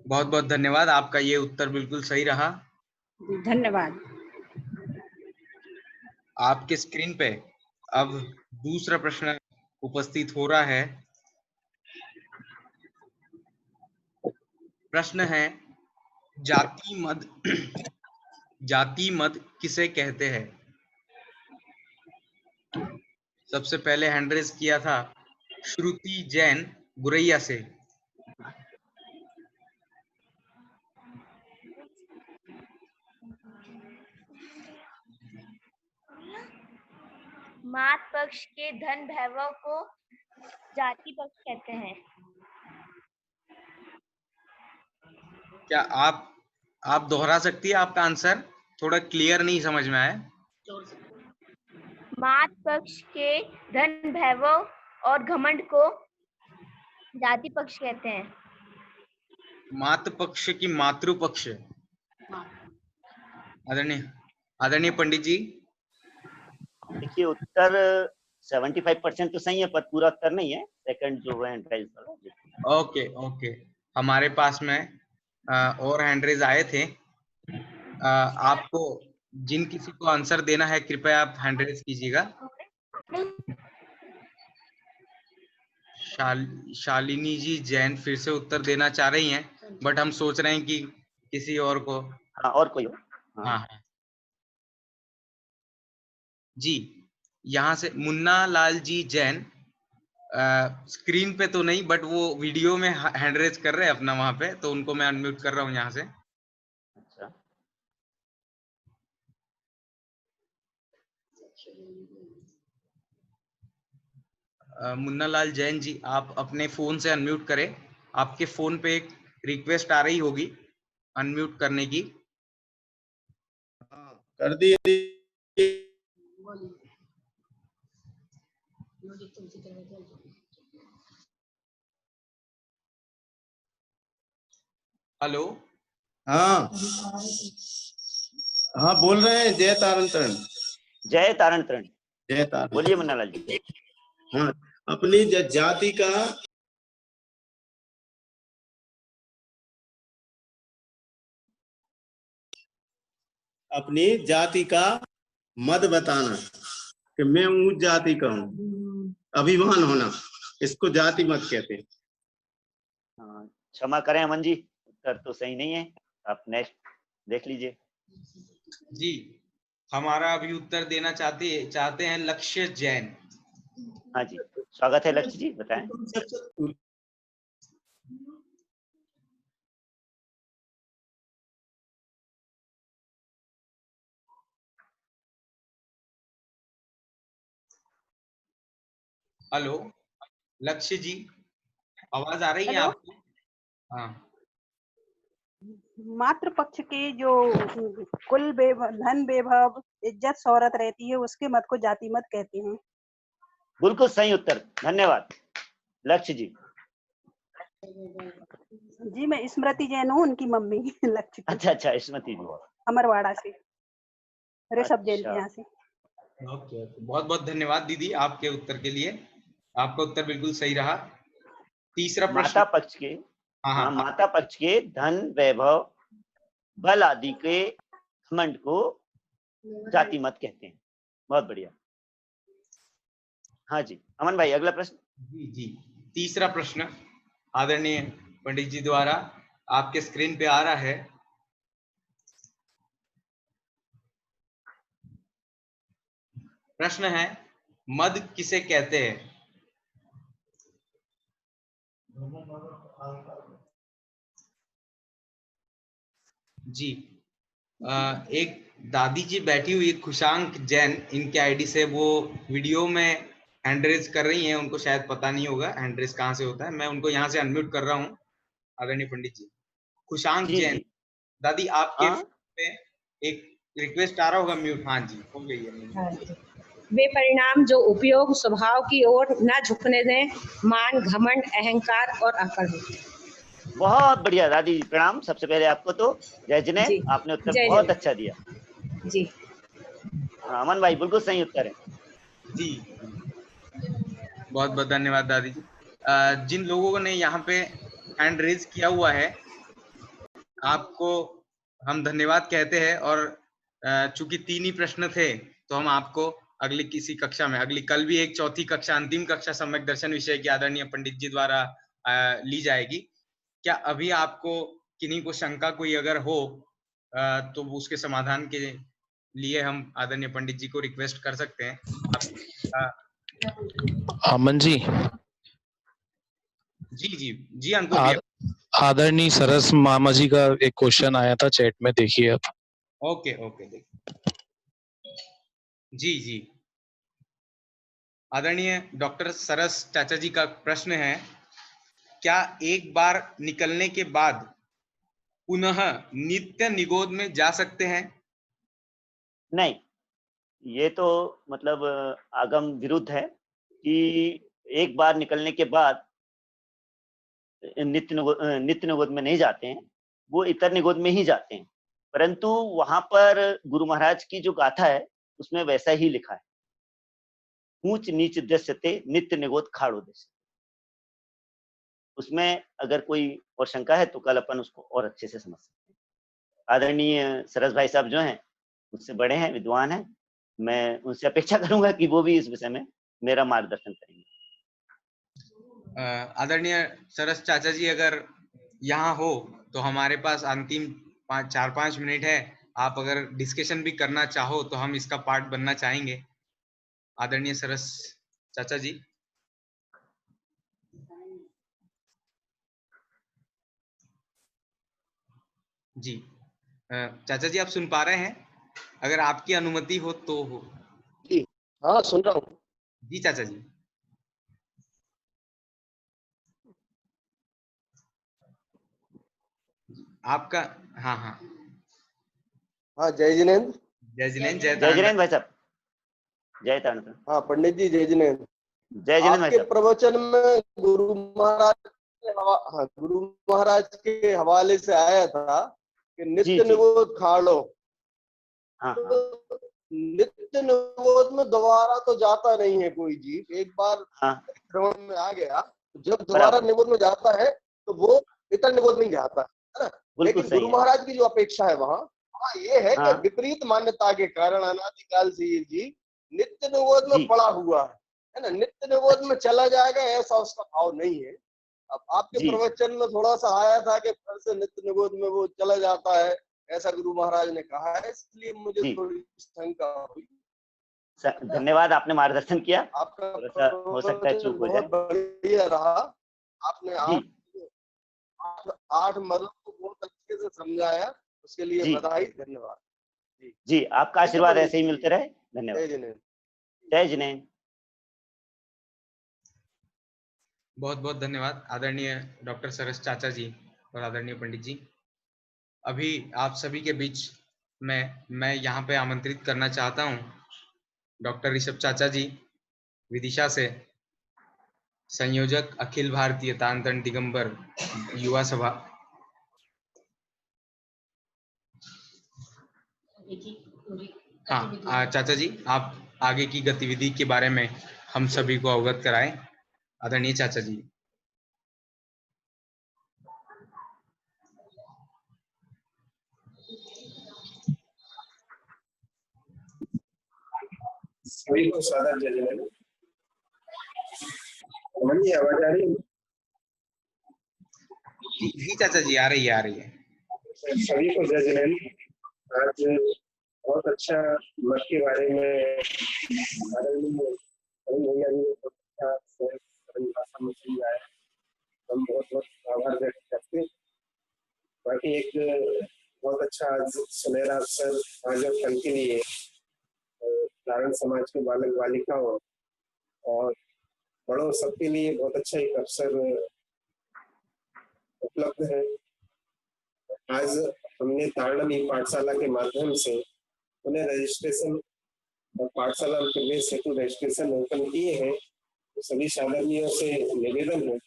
बहुत बहुत धन्यवाद, आपका ये उत्तर बिल्कुल सही रहा। जी, धन्यवाद। आपके स्क्रीन पे अब दूसरा प्रश्न उपस्थित हो रहा है। प्रश्न है, जाति मद जाति मद किसे कहते हैं? सबसे पहले हैंडरेज किया था श्रुति जैन गुरैया से। मात पक्ष के धन वैभव को जाति पक्ष कहते हैं। क्या आप दोहरा सकती है आपका आंसर? थोड़ा क्लियर नहीं समझ में आया। मात पक्ष के धन वैभव और घमंड को जाति पक्ष कहते हैं। मात पक्ष की मातृ पक्ष? आदरणीय पंडित जी। देखिए, उत्तर 75% तो सही है, पर पूरा उत्तर नहीं है। सेकंड जो है एंट्राइज वाला। ओके ओके, हमारे पास में और हैंडरेज आए थे। आपको जिन किसी को आंसर देना है कृपया आप हैंड रेज कीजिएगा। शालिनी जी जैन फिर से उत्तर देना चाह रही हैं, बट हम सोच रहे हैं कि किसी और को। हाँ, और कोई हो? हाँ हाँ जी, यहाँ से मुन्ना लाल जी जैन, स्क्रीन पे तो नहीं बट वो वीडियो में हैंड रेज कर रहे हैं अपना वहां पे, तो उनको मैं अनम्यूट कर रहा हूँ यहाँ से। अच्छा, मुन्ना लाल जैन जी, आप अपने फोन से अनम्यूट करें। आपके फोन पे एक रिक्वेस्ट आ रही होगी अनम्यूट करने की। कर दिए। हेलो, हाँ हाँ, बोल रहे हैं। जय तारण तरण। जय तारण तरण। जय तारण। बोलिए मुन्ना लाल जी। हाँ, अपनी जाति का अपनी जाति का मत बताना कि मैं ऊंच जाति का हूँ, अभिमान होना, इसको जाति मत कहते हैं। हाँ, क्षमा करें अमन जी, उत्तर तो सही नहीं है। आप नेक्स्ट देख लीजिए। जी हमारा अभी उत्तर देना चाहते हैं लक्ष्य जैन। हाँ जी, स्वागत है लक्ष्य जी, बताएं। हेलो लक्ष्य जी, आवाज आ रही है हेलो। आपको? हाँ मातृ पक्ष के जो कुल धन वैभव इज्जत शौहरत रहती है उसके मत को जाति मत कहते हैं। बिल्कुल सही उत्तर, धन्यवाद लक्ष्य जी। जी मैं स्मृति जैन हूँ, उनकी मम्मी लक्ष्य की, अच्छा, स्मृति जी। अमरवाड़ा से, ऋषभ जैन के अच्छा, यहाँ से। ओके, बहुत बहुत धन्यवाद दीदी आपके उत्तर के लिए। आपका उत्तर बिल्कुल सही रहा। तीसरा प्रश्न। माता पक्ष के, हाँ हाँ, हाँ माता पक्ष के धन वैभव बल आदि के घमंड को जाति मत कहते हैं। बहुत बढ़िया। हाँ जी, अमन भाई अगला प्रश्न। जी, तीसरा प्रश्न आदरणीय पंडित जी द्वारा आपके स्क्रीन पे आ रहा है। प्रश्न है, मद किसे कहते हैं? जी, एक दादी जी बैठी हुई खुशांक जैन, इनके आईडी से वो वीडियो में हैंड रेज कर रही हैं। उनको शायद पता नहीं होगा हैंड रेज कहाँ से होता है। मैं उनको यहाँ से अनम्यूट कर रहा हूँ। आदरणीय पंडित जी, खुशांक जी जैन, जी, दादी आपके हाँ, पे एक रिक्वेस्ट आ रहा होगा म्यूट। हाँ जी, हो गई है। हाँ जी। वे परिणाम जो उपयोग स्वभाव की ओर न झुकने दें, मान, घमंड, अहंकार और अकड़ होते हैं। बहुत बढ़िया दादी जी, प्रणाम सबसे पहले आपको। तो जय जिने, जी, आपने उत्तर जय बहुत जय अच्छा दिया। जी। हाँ, अमन भाई बिल्कुल सही उत्तर है। जी बहुत बहुत धन्यवाद दादी जी। जिन लोगों ने यहाँ पे हैंड रेज किया हुआ है आपको हम धन्यवाद कहते हैं। और चूंकि 3 ही प्रश्न थे तो हम आपको अगली किसी कक्षा में, कल भी एक चौथी कक्षा, अंतिम कक्षा सम्यक दर्शन विषय की आदरणीय पंडित जी द्वारा ली जाएगी। क्या अभी आपको किन्हीं को शंका कोई अगर हो तो उसके समाधान के लिए हम आदरणीय पंडित जी को रिक्वेस्ट कर सकते हैं। अमन जी, जी अंकुर भैया। आदरणीय सरस मामा जी का एक क्वेश्चन आया था चैट में, देखिए आप। ओके देखिए। जी आदरणीय डॉक्टर सरस चाचा जी का प्रश्न है, क्या एक बार निकलने के बाद पुनः नित्य निगोद में जा सकते हैं? नहीं, ये तो मतलब आगम विरुद्ध है कि एक बार निकलने के बाद नित्य निगोद में नहीं जाते हैं, वो इतर निगोद में ही जाते हैं। परंतु वहां पर गुरु महाराज की जो गाथा है उसमें वैसा ही लिखा है, ऊंच नीच दृश्यते नित्य निगोद खाड़ो दृश्य। उसमें अगर कोई और शंका है तो कल अपन उसको और अच्छे से समझ सकते हैं। आदरणीय सरस भाई साहब जो हैं मुझसे बड़े हैं, विद्वान हैं, मैं उनसे अपेक्षा करूंगा कि वो भी इस विषय में मेरा मार्गदर्शन करेंगे। आदरणीय सरस चाचा जी, अगर यहाँ हो तो हमारे पास अंतिम 4-5 मिनट है। आप अगर डिस्कशन भी करना चाहो तो हम इसका पार्ट बनना चाहेंगे। आदरणीय सरस चाचा जी। जी चाचा जी, आप सुन पा रहे हैं? अगर आपकी अनुमति हो तो हो। जी हाँ, सुन रहा हूँ। जी चाचा जी। आपका हाँ हाँ हाँ, जय जिनेन्द्र। जय जिनेन्द्र। जय जय जिनेन्द्र भाई साहब। जय तांडव। हाँ पंडित जी, जय जिनेन्द्र। जय जिनेन्द्र भाई आपके साहब। प्रवचन में गुरु महाराज के हवाले से आया था कि जी, नित्य जी। निबोध खाड़ो। हाँ, हाँ। तो नित्य निबोध में दोबारा तो जाता नहीं है कोई जीव। एक बार हाँ, श्रवण में आ गया, जब दोबारा बराबर। निबोध में जाता है तो वो इतर निबोध में जाता है ना। बिल्कुल लेकिन सही गुरु है। महाराज की जो अपेक्षा है वहाँ ये है कि हाँ। विपरीत मान्यता के कारण अनादिकाल से ये जीव नित्य निबोध में जी। पड़ा हुआ है ना। नित्य निबोध में चला जाएगा ऐसा उसका भाव नहीं है। अब आपके जी। प्रवचन में थोड़ा सा आया था कि फिर से नित्य निबोध में वो चला जाता है, ऐसा गुरु महाराज ने कहा है, इसलिए मुझे जी। थोड़ी शंका हुई। धन्यवाद, आपने मार्गदर्शन किया। आपका थोड़ा सा हो सकता है चूक हो बहुत जाए। बढ़िया रहा। आपने जी। 8 मदों को बहुत अच्छे से समझाया, उसके लिए जी। बधाई, धन्यवाद। जी, आपका आशीर्वाद ऐसे ही मिलते रहे। धन्यवाद। जय जिनेन्द्र। जय जिनेन्द्र। बहुत बहुत धन्यवाद आदरणीय डॉक्टर सरस चाचा जी और आदरणीय पंडित जी। अभी आप सभी के बीच में मैं यहाँ पे आमंत्रित करना चाहता हूँ डॉक्टर ऋषभ चाचा जी, विदिशा से, संयोजक अखिल भारतीय तानतन दिगंबर युवा सभा। हाँ चाचा जी, आप आगे की गतिविधि के बारे में हम सभी को अवगत कराएं। आदरणीय चाचा जी। सभी को सादर जय जिनेन्द्र। अमन जी, आवाज आ रही है? जी चाचा जी, आ रही है। सभी को जय जिनेन्द्र। आज बहुत अच्छा मत के बारे में भैया जी ने बहुत अच्छा भाषा में समझाया। हम बहुत बहुत आभार व्यक्त करते हैं। बाकी एक बहुत अच्छा सुनहरा अवसर आज और कल के लिए नारायण समाज के बालक बालिकाओं और बड़ों सबके लिए बहुत अच्छा एक अवसर उपलब्ध है। आज हमने तारणम पाठशाला के माध्यम से उन्हें रजिस्ट्रेशन और पाठशाला प्रवेश हेतु रजिस्ट्रेशन ओपन किए हैं। तो सभी साधर्मियों से निवेदन है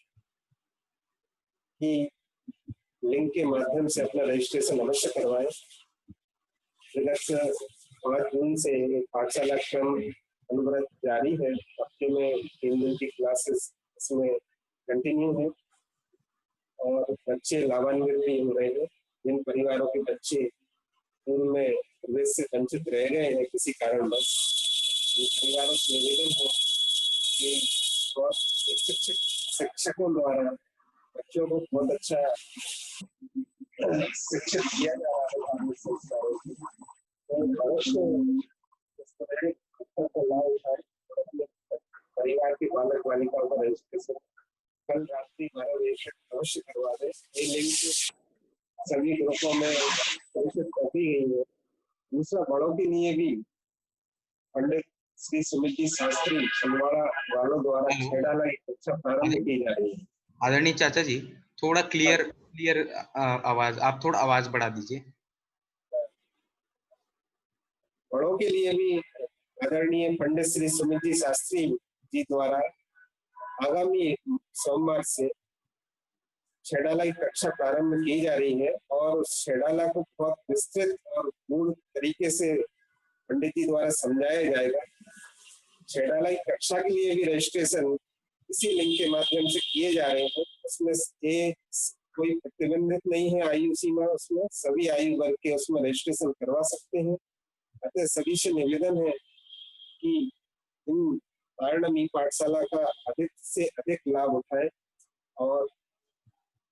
कि लिंक के माध्यम से अपना रजिस्ट्रेशन अवश्य करवाएं। विगत 5 जून से पाठशाला क्रम अनवरत जारी है। हफ्ते में 3 दिन की क्लासेस इसमें कंटिन्यू है और बच्चे लाभान्वित भी हो रहे हैं। जिन परिवारों के बच्चे पूर्व में प्रवेश से वंचित रह गए हैं किसी कारणवश, उन परिवारों से निवेदन है कि शिक्षकों द्वारा बच्चों को बहुत अच्छा शिक्षित किया जा रहा है संस्थाओं की, तो अवश्य इस तरह का लाभ उठाए। परिवार के बालक बालिकाओं का रजिस्ट्रेशन कल रात्रि 12 बजे अवश्य करवा दें। ये लिंक सभी ग्रुपों में प्रेषित कर दी गई है। दूसरा, बड़ों के लिए भी पंडित श्री सुमित शास्त्री छिंदवाड़ा वालों द्वारा छेड़ाला की कक्षा प्रारंभ की जा रही है। आदरणीय चाचा जी, थोड़ा क्लियर आवाज, आप थोड़ा आवाज बढ़ा दीजिए। बड़ों के लिए भी आदरणीय पंडित श्री सुमित शास्त्री जी द्वारा आगामी सोमवार से छेड़ाला की कक्षा प्रारंभ की जा रही है और उस छेड़ाला को बहुत विस्तृत और पूर्ण तरीके से पंडित जी द्वारा समझाया जाएगा। छेड़ाला की कक्षा के लिए भी रजिस्ट्रेशन इसी लिंक के माध्यम से किए जा रहे हैं। उसमें कोई प्रतिबंधित नहीं है आयु सीमा, उसमें सभी आयु वर्ग के उसमें रजिस्ट्रेशन करवा सकते हैं। अतः सभी से निवेदन है कि इन तारणम ई पाठशाला का अधिक से अधिक लाभ उठाएं और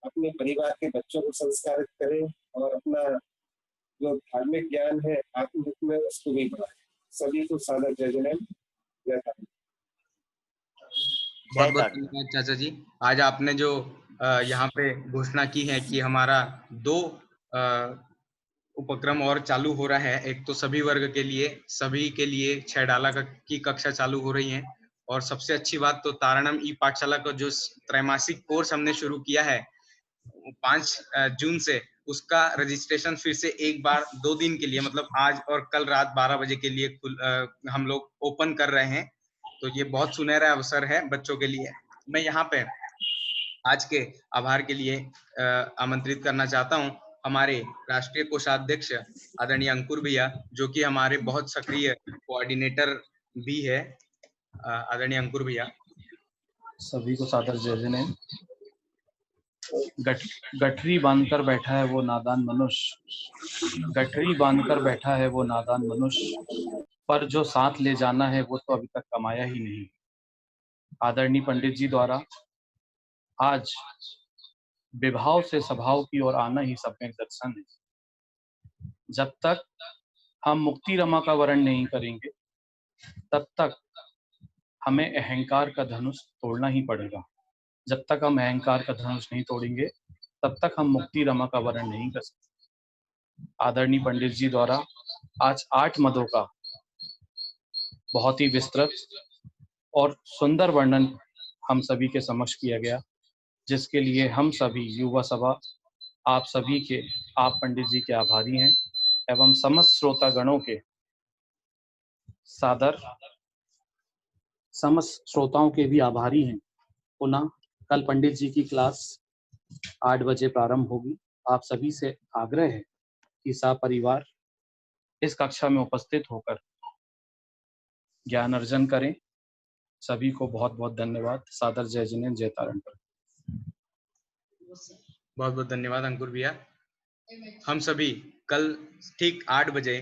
अपने परिवार के बच्चों को संस्कारित करें और अपना जो धार्मिक ज्ञान है आत्महित में उसको भी बढ़ाएं। सभी को सादर जय जय जय तारण। बहुत बहुत धन्यवाद चाचा जी। आज आपने जो यहाँ पे घोषणा की है कि हमारा 2 उपक्रम और चालू हो रहा है। एक तो सभी वर्ग के लिए 6 डाला की कक्षा चालू हो रही है, और सबसे अच्छी बात तो तारणम ई पाठशाला का जो त्रैमासिक कोर्स हमने शुरू किया है 5 जून से, उसका रजिस्ट्रेशन फिर से एक बार 2 दिन के लिए, मतलब आज और कल रात 12 बजे के लिए हम लोग ओपन कर रहे हैं। तो ये बहुत सुनहरा अवसर है बच्चों के लिए। मैं यहाँ पे आज के आभार के लिए आमंत्रित करना चाहता हूँ हमारे राष्ट्रीय कोषाध्यक्ष आदरणीय अंकुर भैया, जो कि हमारे बहुत सक्रिय कोऑर्डिनेटर भी है। आदरणीय अंकुर भैया। सभी को सादर जय जय। गठरी बांधकर बैठा है वो नादान मनुष्य, गठरी बांधकर बैठा है वो नादान मनुष्य, पर जो साथ ले जाना है वो तो अभी तक कमाया ही नहीं। आदरणीय पंडित जी द्वारा आज विभाव से स्वभाव की ओर आना ही सम्यक दर्शन है। जब तक हम मुक्ति रमा का वर्ण नहीं करेंगे तब तक हमें अहंकार का धनुष तोड़ना ही पड़ेगा। जब तक हम अहंकार का धनुष नहीं तोड़ेंगे तब तक हम मुक्ति रमा का वर्ण नहीं कर सकते। आदरणीय पंडित जी द्वारा आज 8 मदों का बहुत ही विस्तृत और सुंदर वर्णन हम सभी के समक्ष किया गया, जिसके लिए हम सभी युवा सभा आप सभी के, आप पंडित जी के आभारी हैं एवं समस्त श्रोतागणों के सादर, समस्त श्रोताओं के भी आभारी हैं। पुनः कल पंडित जी की क्लास 8 बजे प्रारंभ होगी। आप सभी से आग्रह है कि सपरिवार इस कक्षा में उपस्थित होकर ज्ञान अर्जन करें। सभी को बहुत बहुत धन्यवाद। सादर जय जिनेन्द्र, जय तारण। बहुत बहुत धन्यवाद अंकुर भैया। हम सभी कल ठीक 8 बजे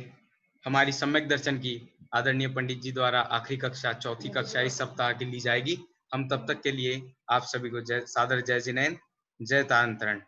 हमारी सम्यक दर्शन की आदरणीय पंडित जी द्वारा आखिरी कक्षा, चौथी कक्षा इस सप्ताह की ली जाएगी। हम तब तक के लिए आप सभी को सादर जय जिनेन्द्र, जय तारण।